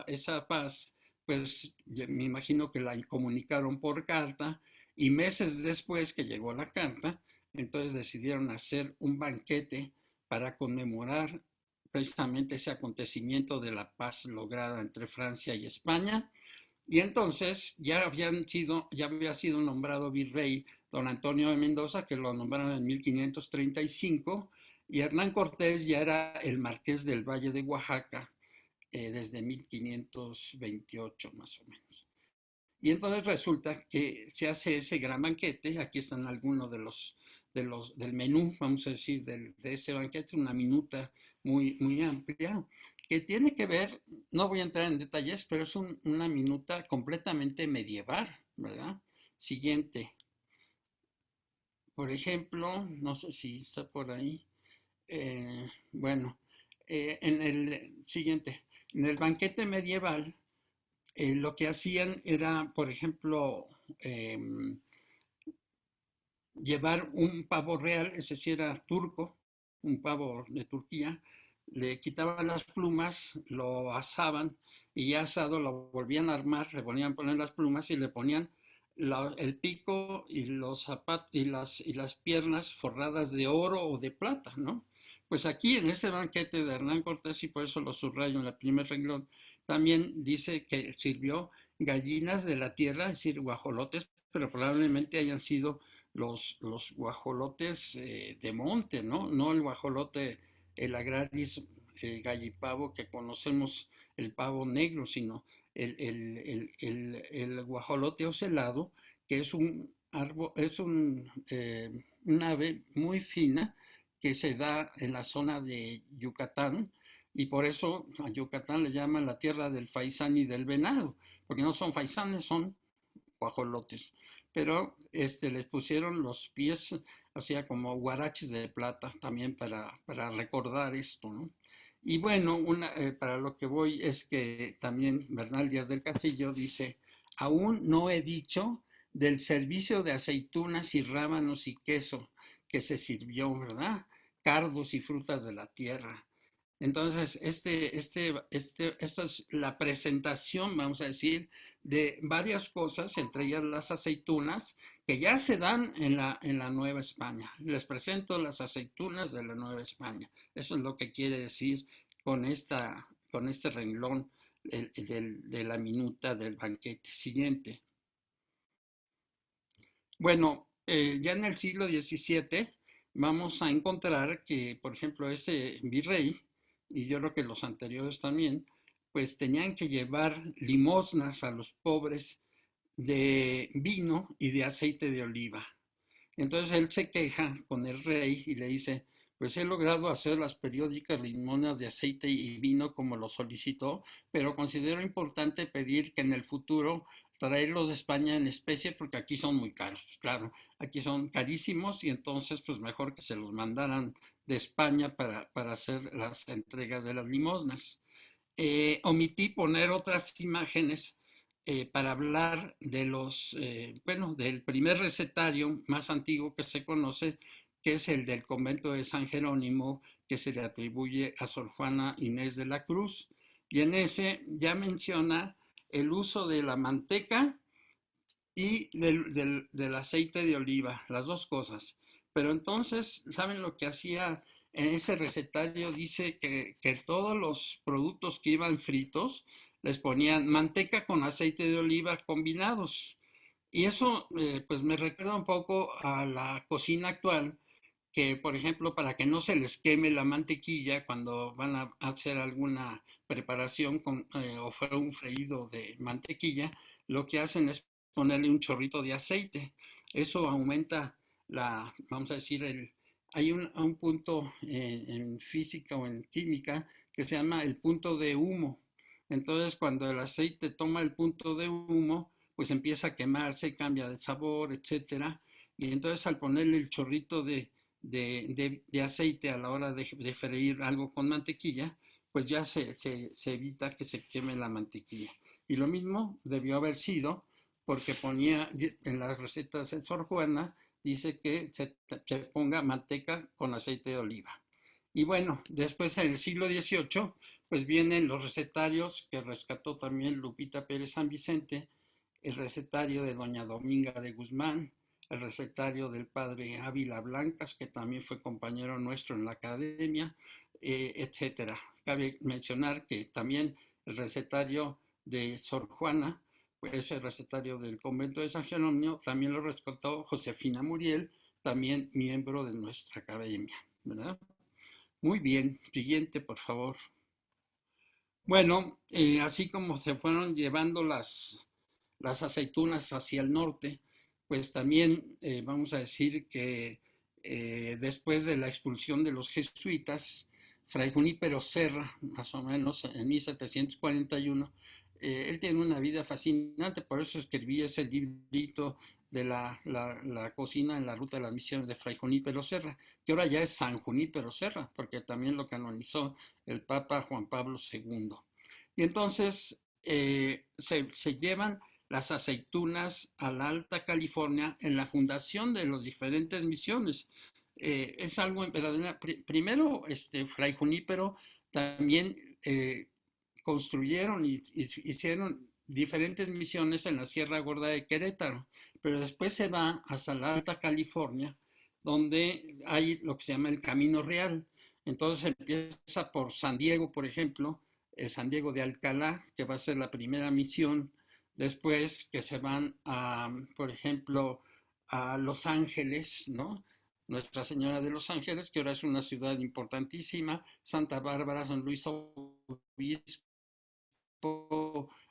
esa paz, pues me imagino que la comunicaron por carta, y meses después que llegó la carta, entonces decidieron hacer un banquete para conmemorar precisamente ese acontecimiento de la paz lograda entre Francia y España. Y entonces ya había sido nombrado virrey don Antonio de Mendoza, que lo nombraron en 1535, y Hernán Cortés ya era el marqués del Valle de Oaxaca desde 1528 más o menos. Y entonces resulta que se hace ese gran banquete. Aquí están algunos del menú, vamos a decir, de ese banquete, una minuta muy, muy amplia, que tiene que ver, no voy a entrar en detalles, pero es una minuta completamente medieval, ¿verdad? Siguiente. Por ejemplo, no sé si está por ahí. En el siguiente, en el banquete medieval, lo que hacían era, por ejemplo, llevar un pavo real, ese sí era turco, un pavo de Turquía, le quitaban las plumas, lo asaban y ya asado lo volvían a armar, le volvían a poner las plumas y le ponían el pico y los zapatos y las piernas forradas de oro o de plata, ¿no? Pues aquí en este banquete de Hernán Cortés, y por eso lo subrayo en el primer renglón, también dice que sirvió gallinas de la tierra, es decir, guajolotes, pero probablemente hayan sido los guajolotes de monte, ¿no? No el guajolote, el agraris gallipavo que conocemos, el pavo negro, sino el guajolote ocelado, que es un árbol, es un ave muy fina que se da en la zona de Yucatán, y por eso a Yucatán le llaman la tierra del faisán y del venado, porque no son faisanes, son guajolotes. Pero les pusieron los pies, hacía como guaraches de plata también para recordar esto, ¿no? Y bueno, para lo que voy es que también Bernal Díaz del Castillo dice, aún no he dicho del servicio de aceitunas y rábanos y queso que se sirvió, ¿verdad? Cardos y frutas de la tierra. Entonces, esto es la presentación, vamos a decir, de varias cosas, entre ellas las aceitunas, que ya se dan en la Nueva España. Les presento las aceitunas de la Nueva España. Eso es lo que quiere decir con este renglón de la minuta del banquete. Siguiente. Bueno, ya en el siglo XVII vamos a encontrar que, por ejemplo, este virrey, y yo creo que los anteriores también, pues tenían que llevar limosnas a los pobres de vino y de aceite de oliva. Entonces él se queja con el rey y le dice, pues he logrado hacer las periódicas limosnas de aceite y vino como lo solicitó, pero considero importante pedir que en el futuro traerlos de España en especie porque aquí son muy caros. Pues claro, aquí son carísimos y entonces pues mejor que se los mandaran de España para hacer las entregas de las limosnas. Omití poner otras imágenes para hablar de bueno, del primer recetario más antiguo que se conoce, que es el del convento de San Jerónimo, que se le atribuye a Sor Juana Inés de la Cruz. Y en ese ya menciona el uso de la manteca y del aceite de oliva, las dos cosas. Pero entonces, ¿saben lo que hacía en ese recetario? Dice que todos los productos que iban fritos les ponían manteca con aceite de oliva combinados. Y eso pues me recuerda un poco a la cocina actual, que por ejemplo para que no se les queme la mantequilla cuando van a hacer alguna preparación o fuera un freído de mantequilla, lo que hacen es ponerle un chorrito de aceite. Eso aumenta vamos a decir, hay un punto en física o en química que se llama el punto de humo. Entonces, cuando el aceite toma el punto de humo, pues empieza a quemarse, cambia de sabor, etcétera. Y entonces, al ponerle el chorrito de aceite a la hora de freír algo con mantequilla, pues ya se evita que se queme la mantequilla. Y lo mismo debió haber sido porque ponía en las recetas de Sor Juana, dice que se ponga manteca con aceite de oliva. Y bueno, después en el siglo XVIII, pues vienen los recetarios que rescató también Lupita Pérez San Vicente, el recetario de doña Dominga de Guzmán, el recetario del padre Ávila Blancas, que también fue compañero nuestro en la academia, etcétera. Cabe mencionar que también el recetario de Sor Juana, pues el recetario del convento de San Jerónimo, también lo rescató Josefina Muriel, también miembro de nuestra academia, ¿verdad? Muy bien, siguiente, por favor. Bueno, así como se fueron llevando las aceitunas hacia el norte, pues también vamos a decir que después de la expulsión de los jesuitas, Fray Junípero Serra, más o menos en 1741, él tiene una vida fascinante, por eso escribí ese librito de la cocina en la ruta de las misiones de Fray Junípero Serra, que ahora ya es San Junípero Serra, porque también lo canonizó el Papa Juan Pablo II. Y entonces se llevan las aceitunas a la Alta California en la fundación de las diferentes misiones. es algo verdadero. Primero, Fray Junípero también construyeron y hicieron diferentes misiones en la Sierra Gorda de Querétaro, pero después se va hasta la Alta California, donde hay lo que se llama el Camino Real. Entonces empieza por San Diego, por ejemplo, San Diego de Alcalá, que va a ser la primera misión, después que se van a, por ejemplo, a Los Ángeles, ¿no? Nuestra Señora de los Ángeles, que ahora es una ciudad importantísima, Santa Bárbara, San Luis Obispo,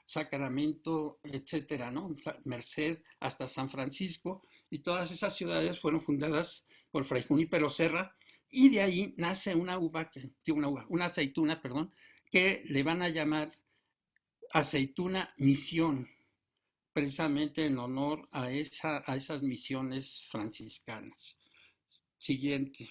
Sacramento, etcétera, ¿no? Merced hasta San Francisco, y todas esas ciudades fueron fundadas por Fray Junípero Serra, y de ahí nace una aceituna, perdón, que le van a llamar aceituna misión, precisamente en honor a esas misiones franciscanas. Siguiente.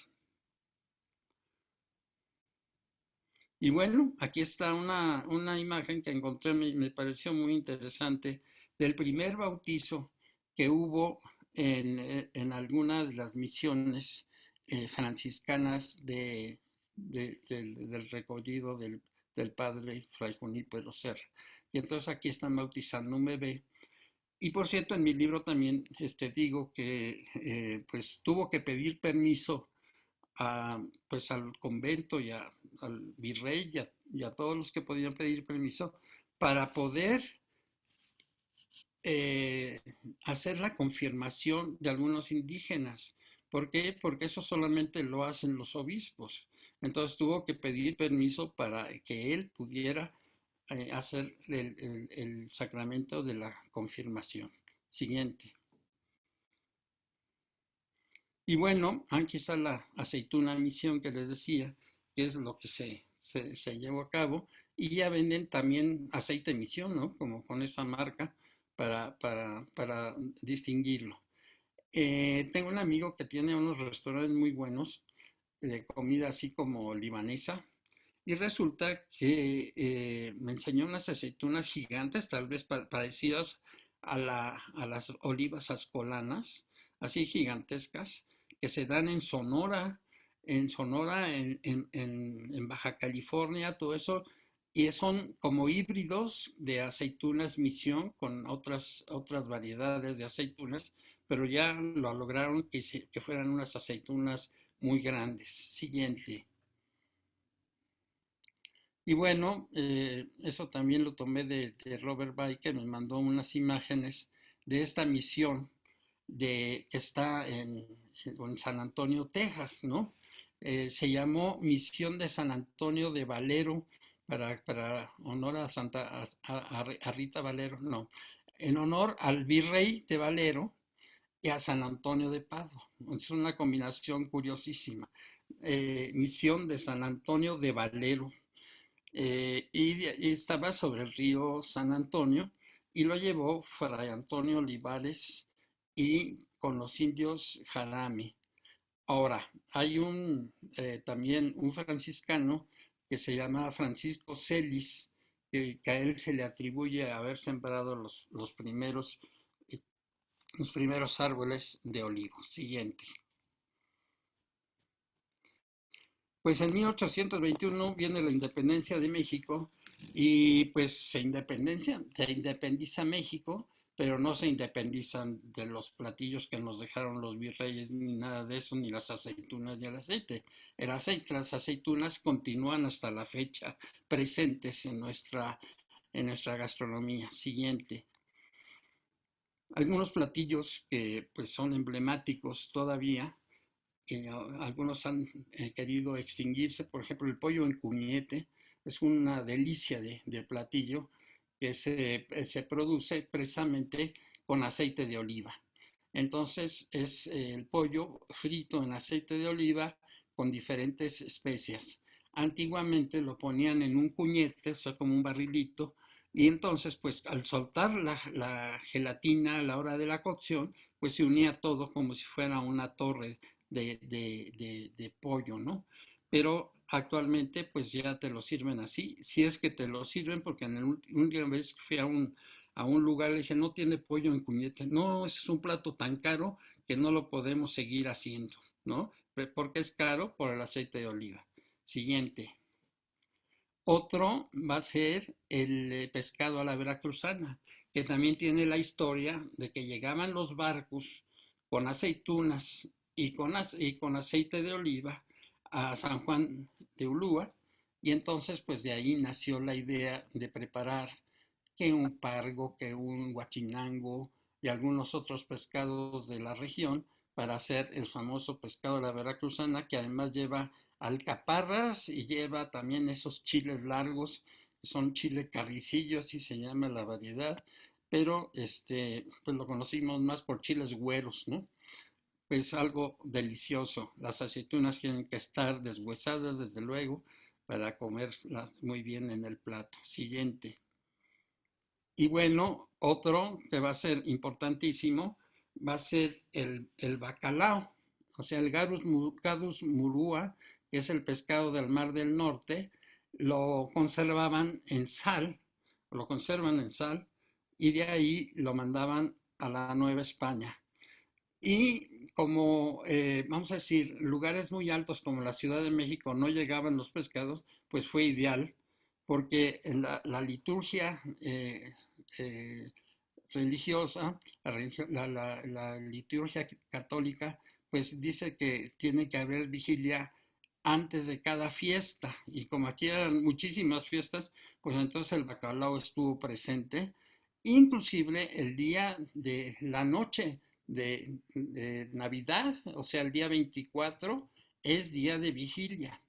Y bueno, aquí está una imagen que encontré, me pareció muy interesante, del primer bautizo que hubo en alguna de las misiones franciscanas del recorrido del padre Fray Junípero Serra. Y entonces aquí están bautizando un bebé. Y por cierto, en mi libro también digo que pues tuvo que pedir permiso pues al convento y al virrey y a todos los que podían pedir permiso para poder hacer la confirmación de algunos indígenas. ¿Por qué? Porque eso solamente lo hacen los obispos. Entonces tuvo que pedir permiso para que él pudiera hacer el sacramento de la confirmación. Siguiente. Y bueno, aquí está la aceituna misión que les decía, que es lo que se llevó a cabo. Y ya venden también aceite misión, ¿no? Como con esa marca para distinguirlo. Tengo un amigo que tiene unos restaurantes muy buenos de comida así como libanesa. Y resulta que me enseñó unas aceitunas gigantes, tal vez parecidas a las olivas ascolanas, así gigantescas, que se dan en Sonora, en Baja California, todo eso, y son como híbridos de aceitunas misión con otras variedades de aceitunas, pero ya lo lograron que fueran unas aceitunas muy grandes. Siguiente. Y bueno, eso también lo tomé de Robert Bay, que me mandó unas imágenes de esta misión que está en San Antonio, Texas, ¿no? Se llamó Misión de San Antonio de Valero, para honor a Rita Valero, no, en honor al virrey de Valero y a San Antonio de Padua. Es una combinación curiosísima. Misión de San Antonio de Valero. Y estaba sobre el río San Antonio y lo llevó Fray Antonio Olivares y con los indios Jarame. Ahora, hay también un franciscano que se llama Francisco Celis, que a él se le atribuye haber sembrado los primeros árboles de olivo. Siguiente. Pues en 1821 viene la independencia de México y pues se independiza México, pero no se independizan de los platillos que nos dejaron los virreyes, ni nada de eso, ni las aceitunas ni el aceite. Las aceitunas continúan hasta la fecha presentes en nuestra gastronomía. Siguiente. Algunos platillos que pues son emblemáticos todavía, algunos han querido extinguirse, por ejemplo el pollo en cuñete es una delicia de platillo que se produce precisamente con aceite de oliva. Entonces es el pollo frito en aceite de oliva con diferentes especias. Antiguamente lo ponían en un cuñete, o sea, como un barrilito, y entonces pues al soltar la gelatina a la hora de la cocción, pues se unía todo como si fuera una torre de pollo, ¿no? Pero actualmente pues ya te lo sirven así, si es que te lo sirven, porque una vez fui a un lugar, le dije, no tiene pollo en cuñete, no, ese es un plato tan caro que no lo podemos seguir haciendo, ¿no? porque es caro por el aceite de oliva. Siguiente. Otro va a ser el pescado a la veracruzana, que también tiene la historia de que llegaban los barcos con aceitunas y con aceite de oliva a San Juan de Ulúa, y entonces pues de ahí nació la idea de preparar que un pargo, que un guachinango y algunos otros pescados de la región para hacer el famoso pescado de la veracruzana, que además lleva alcaparras y lleva también esos chiles largos, son chile carricillo, así se llama la variedad, pero pues lo conocimos más por chiles güeros, ¿no? Pues algo delicioso. Las aceitunas tienen que estar deshuesadas, desde luego, para comerlas muy bien en el plato. Siguiente. Y bueno, otro que va a ser importantísimo va a ser el bacalao, o sea, el Gadus murua, que es el pescado del Mar del Norte, lo conservaban en sal, lo conservan en sal, y de ahí lo mandaban a la Nueva España. Y como, vamos a decir, lugares muy altos como la Ciudad de México no llegaban los pescados, pues fue ideal, porque en la liturgia eh, religiosa, la liturgia católica, pues dice que tiene que haber vigilia antes de cada fiesta. Y como aquí eran muchísimas fiestas, pues entonces el bacalao estuvo presente, inclusive el día de la noche de Navidad, o sea, el día 24 es día de vigilia,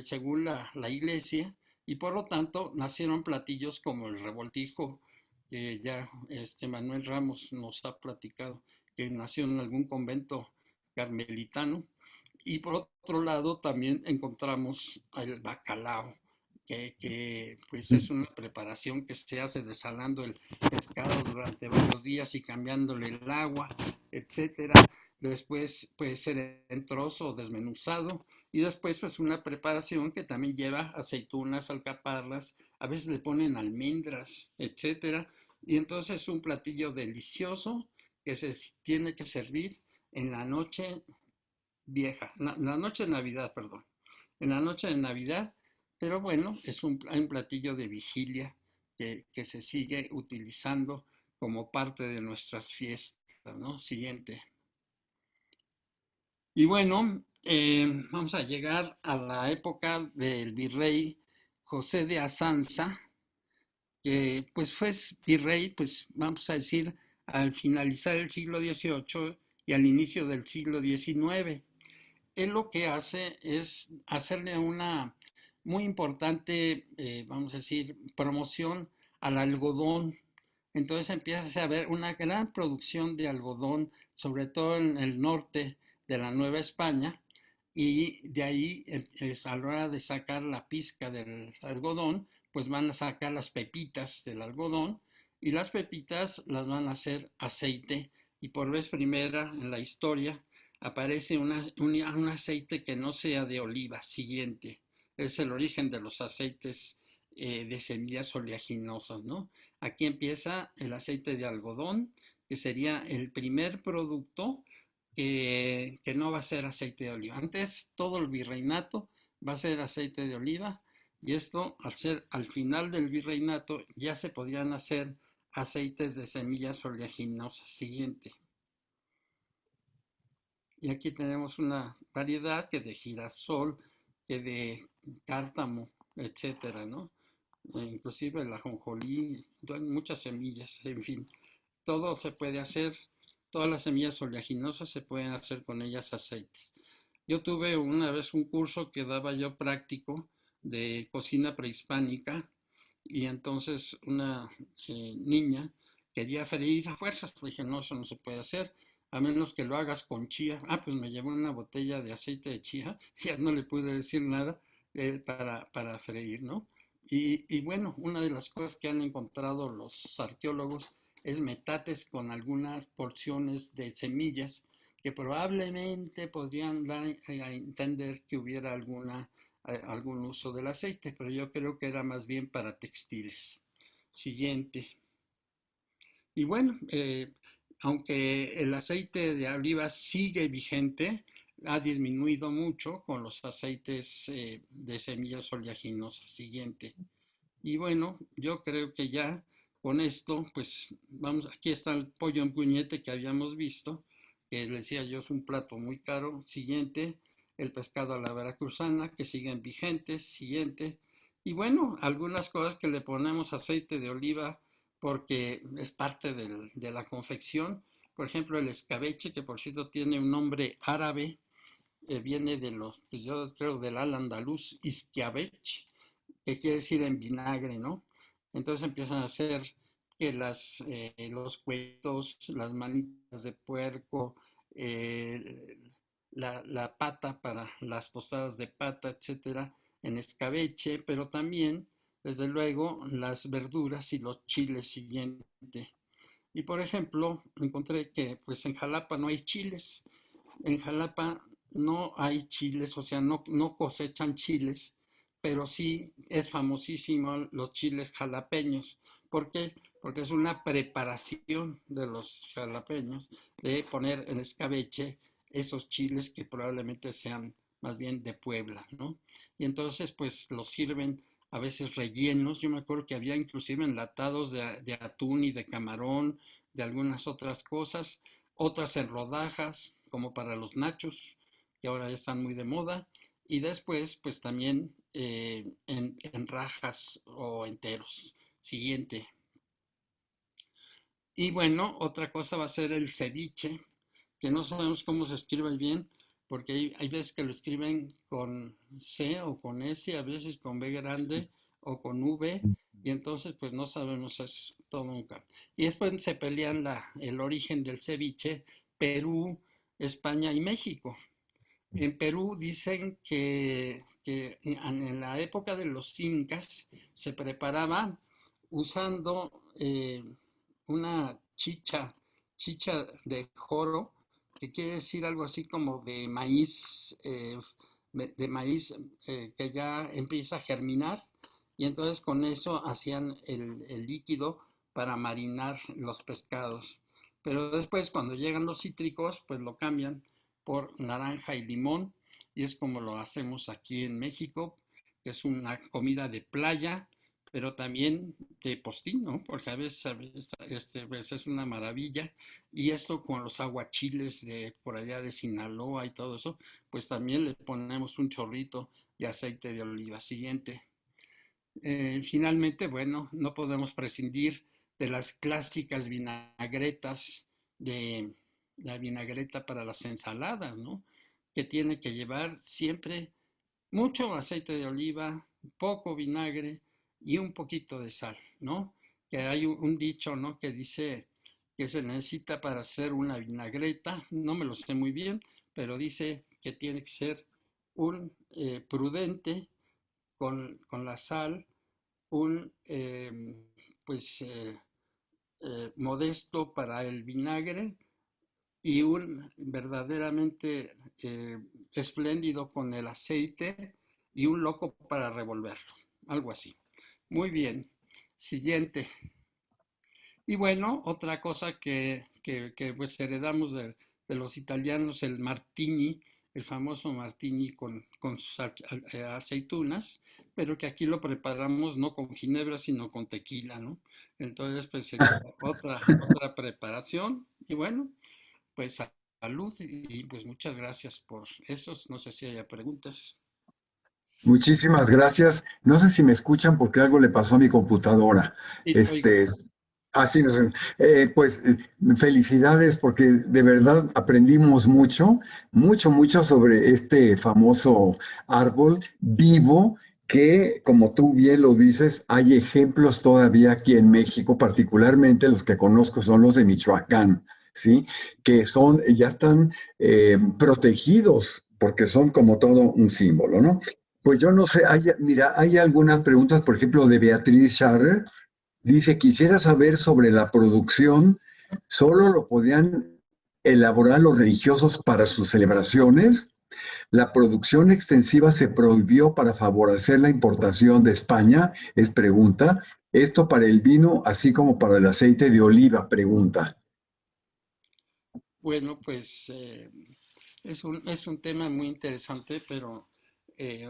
según la iglesia, y por lo tanto nacieron platillos como el revoltijo, que ya Manuel Ramos nos ha platicado, que nació en algún convento carmelitano. Y por otro lado también encontramos el bacalao, que pues es una preparación que se hace desalando el pescado durante varios días y cambiándole el agua, etcétera. Después puede ser en trozo o desmenuzado, y después pues una preparación que también lleva aceitunas, alcaparras, a veces le ponen almendras, etcétera. Y entonces es un platillo delicioso que se tiene que servir en la noche vieja, la noche de Navidad, perdón, en la noche de Navidad, pero bueno, hay un platillo de vigilia que se sigue utilizando como parte de nuestras fiestas, ¿no? Siguiente. Y bueno, vamos a llegar a la época del virrey José de Azanza, que pues fue virrey, pues vamos a decir, al finalizar el siglo XVIII y al inicio del siglo XIX. Él lo que hace es hacerle una muy importante, vamos a decir, promoción al algodón. Entonces empieza a haber una gran producción de algodón, sobre todo en el norte de la Nueva España, y de ahí, a la hora de sacar la pizca del algodón, pues van a sacar las pepitas del algodón, y las pepitas las van a hacer aceite, y por vez primera en la historia aparece un aceite que no sea de oliva. Siguiente. Es el origen de los aceites de semillas oleaginosas, ¿no? Aquí empieza el aceite de algodón, que sería el primer producto que no va a ser aceite de oliva. Antes todo el virreinato va a ser aceite de oliva, y esto al ser al final del virreinato ya se podrían hacer aceites de semillas oleaginosas. Siguiente. Y aquí tenemos una variedad que de girasol, que de cártamo, etcétera, ¿no? Inclusive el ajonjolí, muchas semillas, en fin, todo se puede hacer, todas las semillas oleaginosas se pueden hacer con ellas aceites. Yo tuve una vez un curso que daba yo práctico de cocina prehispánica, y entonces una niña quería freír a fuerzas. Le dije, no, eso no se puede hacer, a menos que lo hagas con chía. Pues me llevó una botella de aceite de chía, ya no le pude decir nada para freír, ¿no? Y bueno, una de las cosas que han encontrado los arqueólogos es metates con algunas porciones de semillas que probablemente podrían dar a entender que hubiera algún uso del aceite, pero yo creo que era más bien para textiles. Siguiente. Y bueno, aunque el aceite de oliva sigue vigente, ha disminuido mucho con los aceites de semillas oleaginosas. Siguiente. Y bueno, yo creo que ya con esto, pues vamos, aquí está el pollo en puñete que habíamos visto, que les decía yo es un plato muy caro. Siguiente, el pescado a la veracruzana, que siguen vigentes. Siguiente. Y bueno, algunas cosas que le ponemos aceite de oliva porque es parte de la confección. Por ejemplo, el escabeche, que por cierto tiene un nombre árabe, viene de los, pues yo creo, del al-andaluz, isquiabech, que quiere decir en vinagre, ¿no? Entonces empiezan a hacer que los cuetos, las manitas de puerco, eh, la pata para las tostadas de pata, etcétera, en escabeche, pero también, desde luego, las verduras y los chiles siguiente. Y por ejemplo, encontré que pues en Jalapa no hay chiles. En Jalapa no hay chiles, o sea, no cosechan chiles, pero sí es famosísimo los chiles jalapeños. ¿Por qué? Porque es una preparación de los jalapeños de poner en escabeche esos chiles que probablemente sean más bien de Puebla, ¿no? Y entonces pues los sirven a veces rellenos. Yo me acuerdo que había inclusive enlatados de atún y de camarón, de algunas otras cosas, otras en rodajas, como para los nachos, que ahora ya están muy de moda, y después, pues también en rajas o enteros. Siguiente. Y bueno, otra cosa va a ser el ceviche, que no sabemos cómo se escribe bien, porque hay veces que lo escriben con C o con S, a veces con B grande o con V, y entonces pues no sabemos, es todo un cambio. Y después se pelean el origen del ceviche, Perú, España y México. En Perú dicen que en la época de los incas se preparaba usando una chicha de joro, que quiere decir algo así como de maíz que ya empieza a germinar, y entonces con eso hacían el líquido para marinar los pescados. Pero después cuando llegan los cítricos, pues lo cambian por naranja y limón, y es como lo hacemos aquí en México, que es una comida de playa, pero también de postín, ¿no? Porque pues es una maravilla. Y esto con los aguachiles de por allá de Sinaloa y todo eso, pues también le ponemos un chorrito de aceite de oliva. Siguiente. Finalmente, bueno, no podemos prescindir de las clásicas vinagretas, de la vinagreta para las ensaladas, ¿no? Que tiene que llevar siempre mucho aceite de oliva, poco vinagre y un poquito de sal, ¿no? Que hay un dicho, ¿no? Que dice que se necesita para hacer una vinagreta, no me lo sé muy bien, pero dice que tiene que ser un prudente con la sal, un pues modesto para el vinagre y un verdaderamente espléndido con el aceite y un loco para revolverlo, algo así. Muy bien, siguiente. Y bueno, otra cosa que pues heredamos de los italianos, el martini, el famoso martini con sus aceitunas, pero que aquí lo preparamos no con ginebra, sino con tequila, ¿no? Entonces, pues sería otra preparación. Y bueno, pues salud y pues muchas gracias por eso. No sé si haya preguntas. Muchísimas gracias. No sé si me escuchan porque algo le pasó a mi computadora. Sí, te oigo. Este, así no sé. Pues felicidades porque de verdad aprendimos mucho sobre este famoso árbol vivo que, como tú bien lo dices, hay ejemplos todavía aquí en México, particularmente los que conozco son los de Michoacán, ¿sí? Que son, ya están protegidos porque son como todo un símbolo, ¿no? Pues yo no sé, mira, hay algunas preguntas, por ejemplo, de Beatriz Scharrer. Dice, quisiera saber sobre la producción, ¿solo lo podían elaborar los religiosos para sus celebraciones? ¿La producción extensiva se prohibió para favorecer la importación de España? Es pregunta. Esto para el vino, así como para el aceite de oliva, pregunta. Bueno, pues Es un tema muy interesante, pero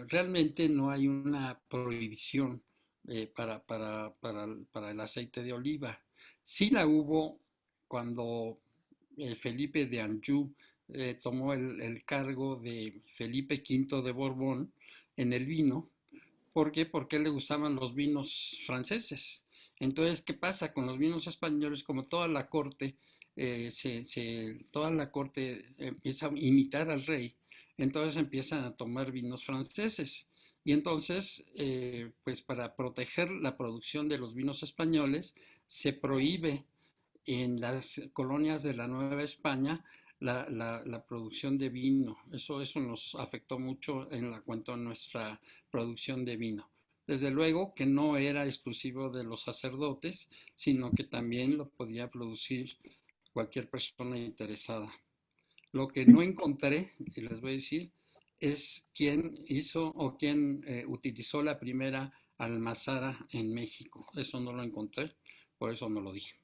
realmente no hay una prohibición para el aceite de oliva. Sí la hubo cuando Felipe de Anjou tomó el cargo de Felipe V de Borbón en el vino. ¿Por qué? Porque le gustaban los vinos franceses. Entonces, ¿qué pasa con los vinos españoles? Como toda la corte, toda la corte empieza a imitar al rey, entonces empiezan a tomar vinos franceses. Y entonces, pues para proteger la producción de los vinos españoles, se prohíbe en las colonias de la Nueva España la producción de vino. Eso nos afectó mucho en la cuanto a nuestra producción de vino. Desde luego que no era exclusivo de los sacerdotes, sino que también lo podía producir cualquier persona interesada. Lo que no encontré, y les voy a decir, es quién hizo o quién utilizó la primera almazara en México. Eso no lo encontré, por eso no lo dije.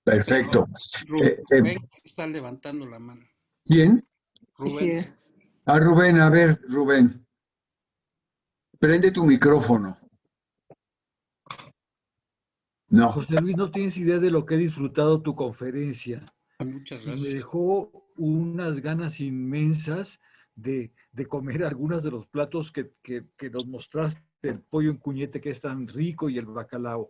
Perfecto. Pero Rubén está levantando la mano. ¿Quién? Rubén. Sí. Rubén, a ver, Rubén. Prende tu micrófono. No. José Luis, no tienes idea de lo que he disfrutado tu conferencia. Muchas Y me gracias. dejó unas ganas inmensas de comer algunos de los platos que nos mostraste, el pollo en cuñete que es tan rico y el bacalao.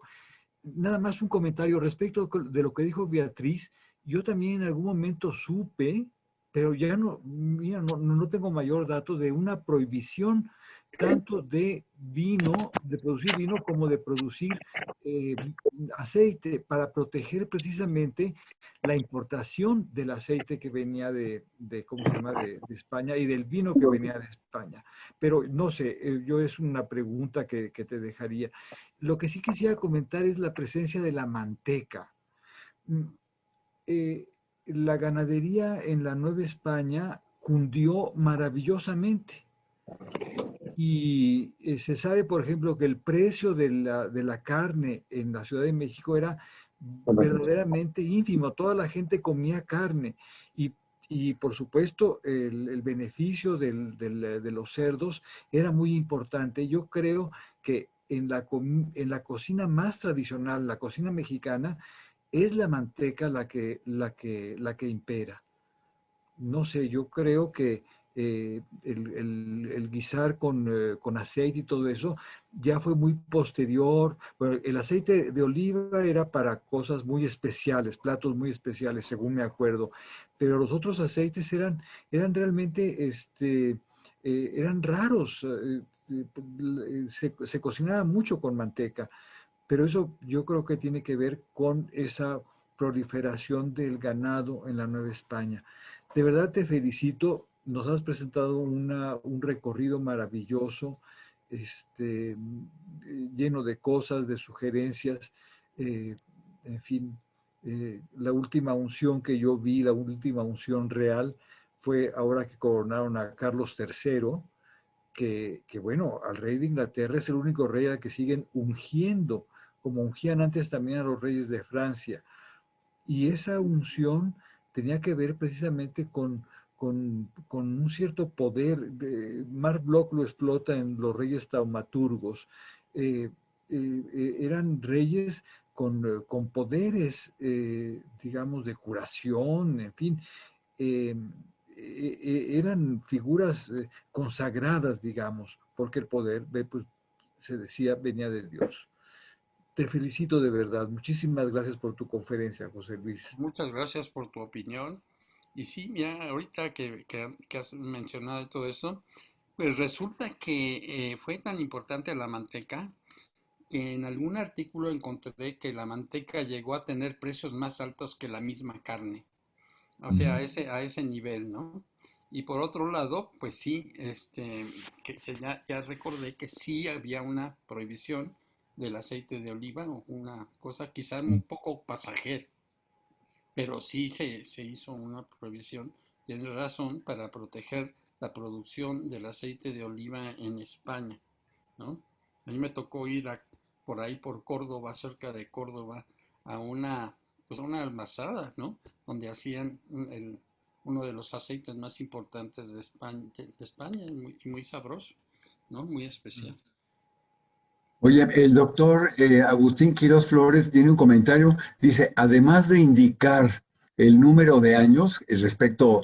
Nada más un comentario respecto de lo que dijo Beatriz. Yo también en algún momento supe, pero ya no, mira, no tengo mayor dato de una prohibición tanto de vino, de producir vino como de producir aceite para proteger precisamente la importación del aceite que venía ¿cómo se llama?, de España y del vino que venía de España. Pero no sé, yo es una pregunta que te dejaría. Lo que sí quisiera comentar es la presencia de la manteca. La ganadería en la Nueva España cundió maravillosamente. Y se sabe, por ejemplo, que el precio de la carne en la Ciudad de México era verdaderamente ínfimo. Toda la gente comía carne. Y por supuesto, el beneficio de los cerdos era muy importante. Yo creo que en la cocina más tradicional, la cocina mexicana, es la manteca la que impera. No sé, yo creo que el guisar con aceite y todo eso ya fue muy posterior. Bueno, el aceite de oliva era para cosas muy especiales, platos muy especiales, según me acuerdo, pero los otros aceites eran realmente, eran raros. Se cocinaba mucho con manteca, pero eso yo creo que tiene que ver con esa proliferación del ganado en la Nueva España. De verdad te felicito, nos has presentado un recorrido maravilloso, este, lleno de cosas, de sugerencias, en fin, la última unción que yo vi, la última unción real, fue ahora que coronaron a Carlos III, que bueno, al rey de Inglaterra es el único rey al que siguen ungiendo, como ungían antes también a los reyes de Francia. Y esa unción tenía que ver precisamente con un cierto poder. Marc Bloch lo explota en Los Reyes Taumaturgos. Eran reyes con poderes, digamos, de curación, en fin. Eran figuras consagradas, digamos, porque el poder, pues, se decía, venía de Dios. Te felicito de verdad. Muchísimas gracias por tu conferencia, José Luis. Muchas gracias por tu opinión. Y sí, mira, ahorita que has mencionado todo eso, pues resulta que fue tan importante la manteca que en algún artículo encontré que la manteca llegó a tener precios más altos que la misma carne. O sea, a ese nivel, ¿no? Y por otro lado, pues sí, que ya recordé que sí había una prohibición del aceite de oliva, o una cosa quizás un poco pasajera, pero sí se hizo una prohibición, tienes razón, para proteger la producción del aceite de oliva en España, ¿no? A mí me tocó ir por ahí por Córdoba, cerca de Córdoba, a una, pues a una almazara, ¿no? Donde hacían uno de los aceites más importantes de España y muy sabroso, ¿no? Muy especial. Oye, el doctor Agustín Quirós Flores tiene un comentario, dice, además de indicar el número de años respecto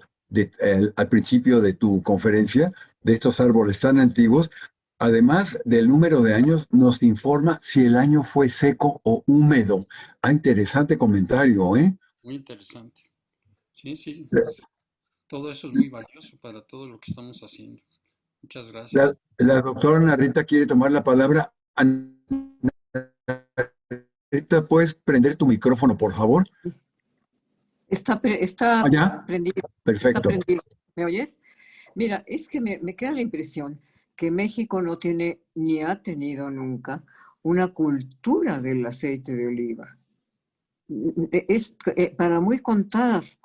al principio de tu conferencia, de estos árboles tan antiguos, además del número de años, nos informa si el año fue seco o húmedo. Ah, interesante comentario, ¿eh? Muy interesante. Sí, sí, pues, todo eso es muy valioso para todo lo que estamos haciendo. Muchas La, gracias. la doctora Ana Rita quiere tomar la palabra. Ana Rita, ¿puedes prender tu micrófono, por favor? Está ¿Allá? prendido. Está Perfecto. prendido. ¿Me oyes? Mira, es que me queda la impresión que México no tiene ni ha tenido nunca una cultura del aceite de oliva. Es para muy contadas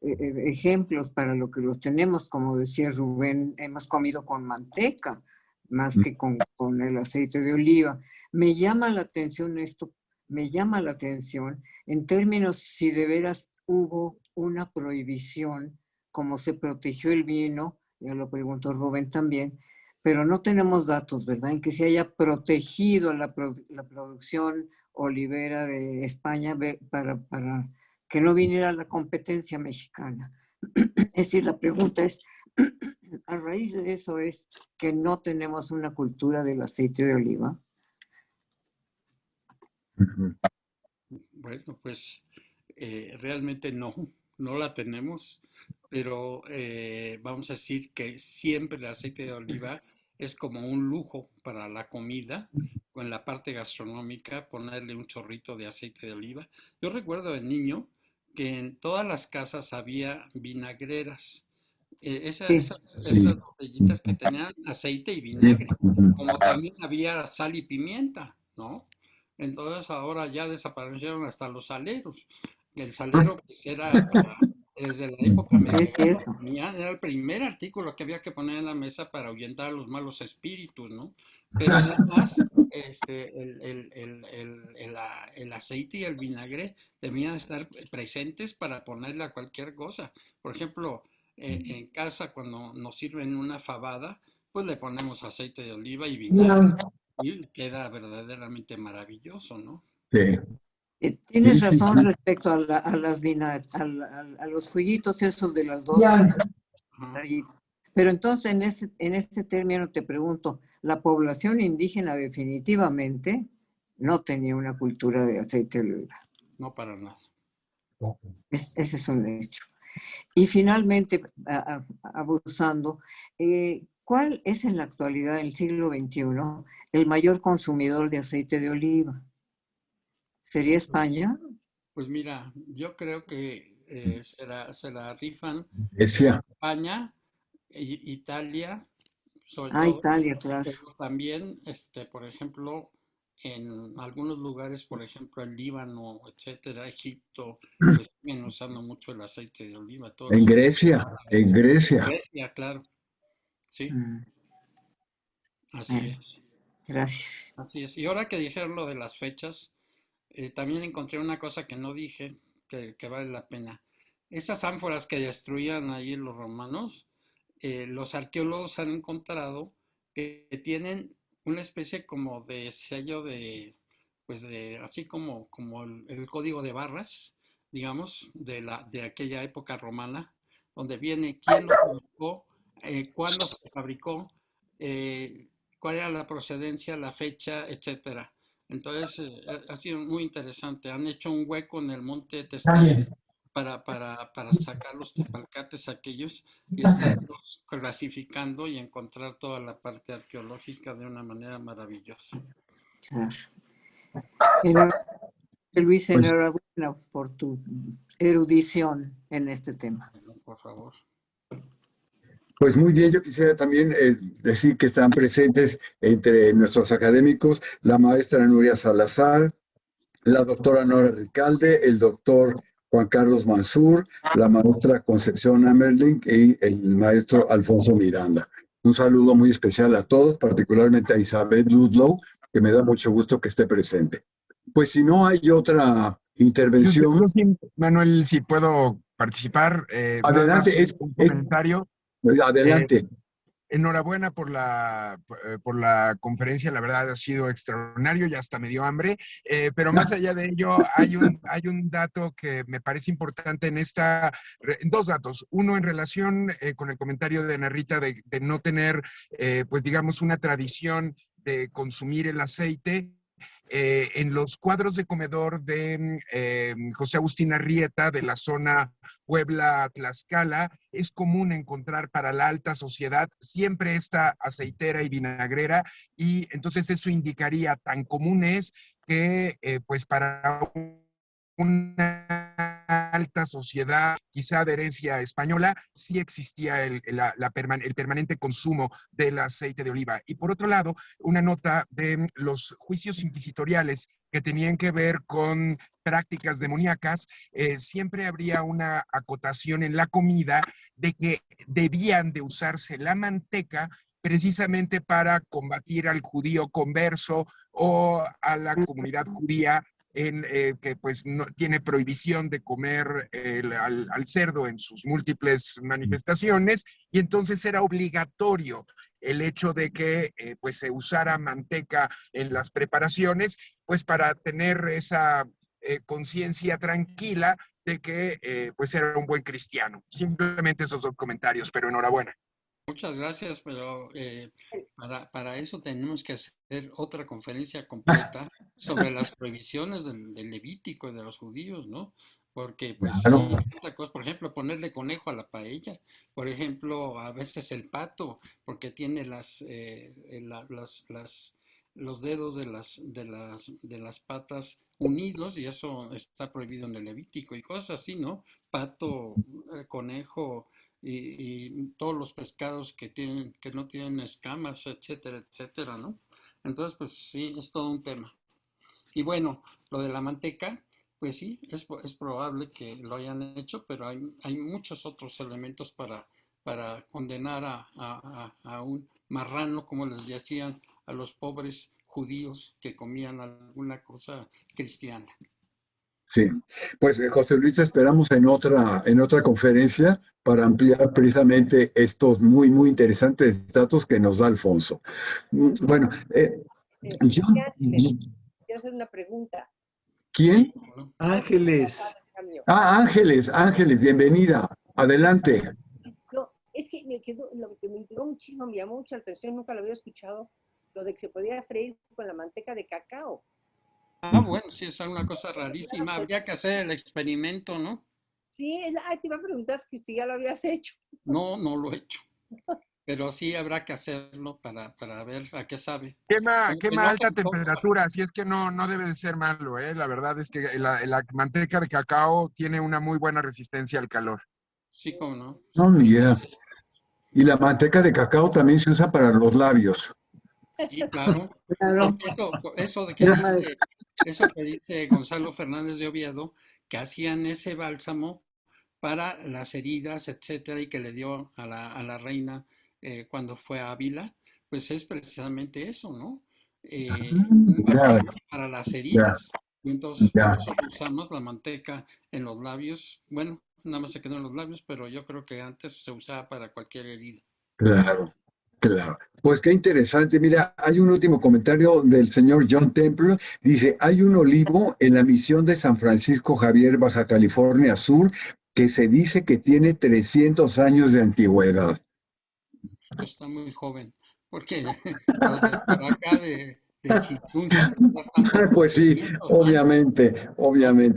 ejemplos para lo que los tenemos, como decía Rubén, hemos comido con manteca más que con el aceite de oliva. Me llama la atención esto, me llama la atención en términos si de veras hubo una prohibición, como se protegió el vino, ya lo preguntó Rubén también, pero no tenemos datos, ¿verdad?, en que se haya protegido la producción olivera de España para que no viniera la competencia mexicana. Es decir, la pregunta es, a raíz de eso es que no tenemos una cultura del aceite de oliva. Bueno, pues realmente no la tenemos, pero vamos a decir que siempre el aceite de oliva es como un lujo para la comida, con la parte gastronómica, ponerle un chorrito de aceite de oliva. Yo recuerdo de niño que en todas las casas había vinagreras, Sí. esas botellitas que tenían aceite y vinagre, como también había sal y pimienta, ¿no? Entonces ahora ya desaparecieron hasta los saleros. El salero pues era desde la época medieval, era el primer artículo que había que poner en la mesa para ahuyentar a los malos espíritus, ¿no? Pero además, el aceite y el vinagre debían estar presentes para ponerle a cualquier cosa. Por ejemplo, en casa cuando nos sirven una fabada, pues le ponemos aceite de oliva y vinagre. Y queda verdaderamente maravilloso, ¿no? Sí. Tienes razón respecto a los juguitos esos de las dos. Pero entonces en este término te pregunto, la población indígena definitivamente no tenía una cultura de aceite de oliva. No, para nada. Ese es un hecho. Y finalmente, abusando, ¿cuál es en la actualidad, en el siglo XXI, el mayor consumidor de aceite de oliva? ¿Sería España? Pues mira, yo creo que se la rifan España, Italia, sobre todo. Italia, claro. Pero también, por ejemplo, en algunos lugares, por ejemplo, el Líbano, etcétera, Egipto, pues siguen usando mucho el aceite de oliva. En Grecia, en Grecia. Grecia, claro. Sí. Así es. Gracias. Así es. Y ahora que dijeron lo de las fechas, también encontré una cosa que no dije, que vale la pena. Esas ánforas que destruían ahí los romanos, los arqueólogos han encontrado que tienen una especie como de sello pues así como el código de barras, digamos, de aquella época romana, donde viene quién lo fabricó, cuándo se fabricó, cuál era la procedencia, la fecha, etcétera. Entonces, ha sido muy interesante. Han hecho un hueco en el monte Testaccio para sacar los tepalcates aquellos y estarlos clasificando y encontrar toda la parte arqueológica de una manera maravillosa. Luis, enhorabuena por tu erudición en este tema. Por favor. Pues muy bien, yo quisiera también decir que están presentes entre nuestros académicos la maestra Nuria Salazar, la doctora Nora Ricalde, el doctor Juan Carlos Mansur, la maestra Concepción Amerling y el maestro Alfonso Miranda. Un saludo muy especial a todos, particularmente a Isabel Ludlow, que me da mucho gusto que esté presente. Pues si no hay otra intervención... Yo, Manuel, si puedo participar. Nada Adelante, más un comentario. adelante. Enhorabuena por la conferencia, la verdad ha sido extraordinario y hasta me dio hambre, pero más allá de ello hay un dato que me parece importante dos datos. Uno en relación con el comentario de Ana Rita de no tener, pues digamos, una tradición de consumir el aceite. En los cuadros de comedor de José Agustín Arrieta, de la zona Puebla-Tlaxcala, es común encontrar para la alta sociedad siempre esta aceitera y vinagrera, y entonces eso indicaría, tan común es que pues para una alta sociedad, quizá de herencia española, sí existía el permanente consumo del aceite de oliva. Y por otro lado, una nota de los juicios inquisitoriales que tenían que ver con prácticas demoníacas, siempre habría una acotación en la comida de que debían de usarse la manteca precisamente para combatir al judío converso o a la comunidad judía que pues no tiene prohibición de comer al cerdo en sus múltiples manifestaciones, y entonces era obligatorio el hecho de que pues se usara manteca en las preparaciones, pues para tener esa conciencia tranquila de que pues era un buen cristiano. Simplemente esos dos comentarios, pero enhorabuena. Muchas gracias, pero para eso tenemos que hacer otra conferencia completa sobre las prohibiciones del Levítico y de los judíos, ¿no? Porque pues sí, Claro. otra cosa, por ejemplo, ponerle conejo a la paella, por ejemplo, a veces el pato, porque tiene los dedos de las patas unidos y eso está prohibido en el Levítico y cosas así, ¿no? Pato, conejo y todos los pescados que no tienen escamas, etcétera, etcétera, ¿no? Entonces, pues sí, es todo un tema. Y bueno, lo de la manteca, pues sí, es probable que lo hayan hecho, pero hay muchos otros elementos para condenar a un marrano, como les decían a los pobres judíos que comían alguna cosa cristiana. Sí, pues José Luis, te esperamos en otra conferencia para ampliar precisamente estos muy, muy interesantes datos que nos da Alfonso. Bueno, yo, quiero hacer una pregunta. ¿quién? Ángeles. Ángeles, bienvenida. Adelante. No, es que lo que me intrigó muchísimo, me llamó mucha atención, nunca lo había escuchado, lo de que se podía freír con la manteca de cacao. Ah, bueno, sí, es una cosa rarísima. Habría que hacer el experimento, ¿no? Sí, te iba a preguntar si ya lo habías hecho. No, no lo he hecho. Pero sí habrá que hacerlo para ver a qué sabe. Quema alta temperatura, así es que no debe de ser malo, ¿eh? La verdad es que la manteca de cacao tiene una muy buena resistencia al calor. Sí, cómo no. No, mira. Y la manteca de cacao también se usa para los labios. Sí, claro. Eso que dice Gonzalo Fernández de Oviedo, que hacían ese bálsamo para las heridas, etcétera, y que le dio a la reina cuando fue a Ávila, pues es precisamente eso, ¿no? Un bálsamo para las heridas. Y entonces por eso usamos la manteca en los labios. Bueno, nada más se quedó en los labios, pero yo creo que antes se usaba para cualquier herida. Claro. Pues qué interesante. Mira, hay un último comentario del señor John Temple. Dice, hay un olivo en la misión de San Francisco Javier, Baja California Sur, que se dice que tiene 300 años de antigüedad. Está muy joven, porque los de por acá de Citunja pues sí, obviamente,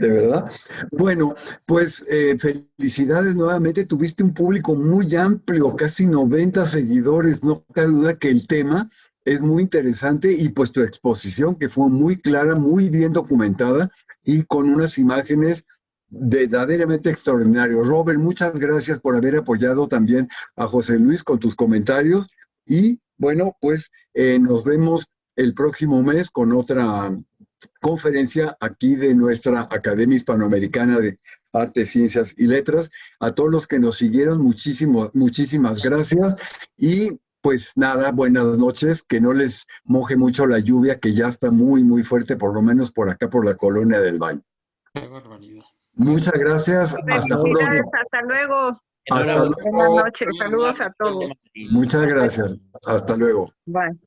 ¿verdad? Bueno, pues felicidades nuevamente. Tuviste un público muy amplio, casi 90 seguidores. No cabe duda que el tema es muy interesante y pues tu exposición que fue muy clara, muy bien documentada y con unas imágenes verdaderamente extraordinarias. Robert, muchas gracias por haber apoyado también a José Luis con tus comentarios y bueno, pues nos vemos el próximo mes con otra conferencia aquí de nuestra Academia Hispanoamericana de Artes, Ciencias y Letras. A todos los que nos siguieron, muchísimas gracias y pues nada, buenas noches, que no les moje mucho la lluvia que ya está muy, muy fuerte, por lo menos por acá, por la Colonia del Valle. Qué barbaridad. Muchas gracias. Hasta pronto. Felicidades, hasta luego. Hasta Enhorabuena. luego. Buenas noches, saludos a todos. Muchas gracias. Hasta luego. Bye.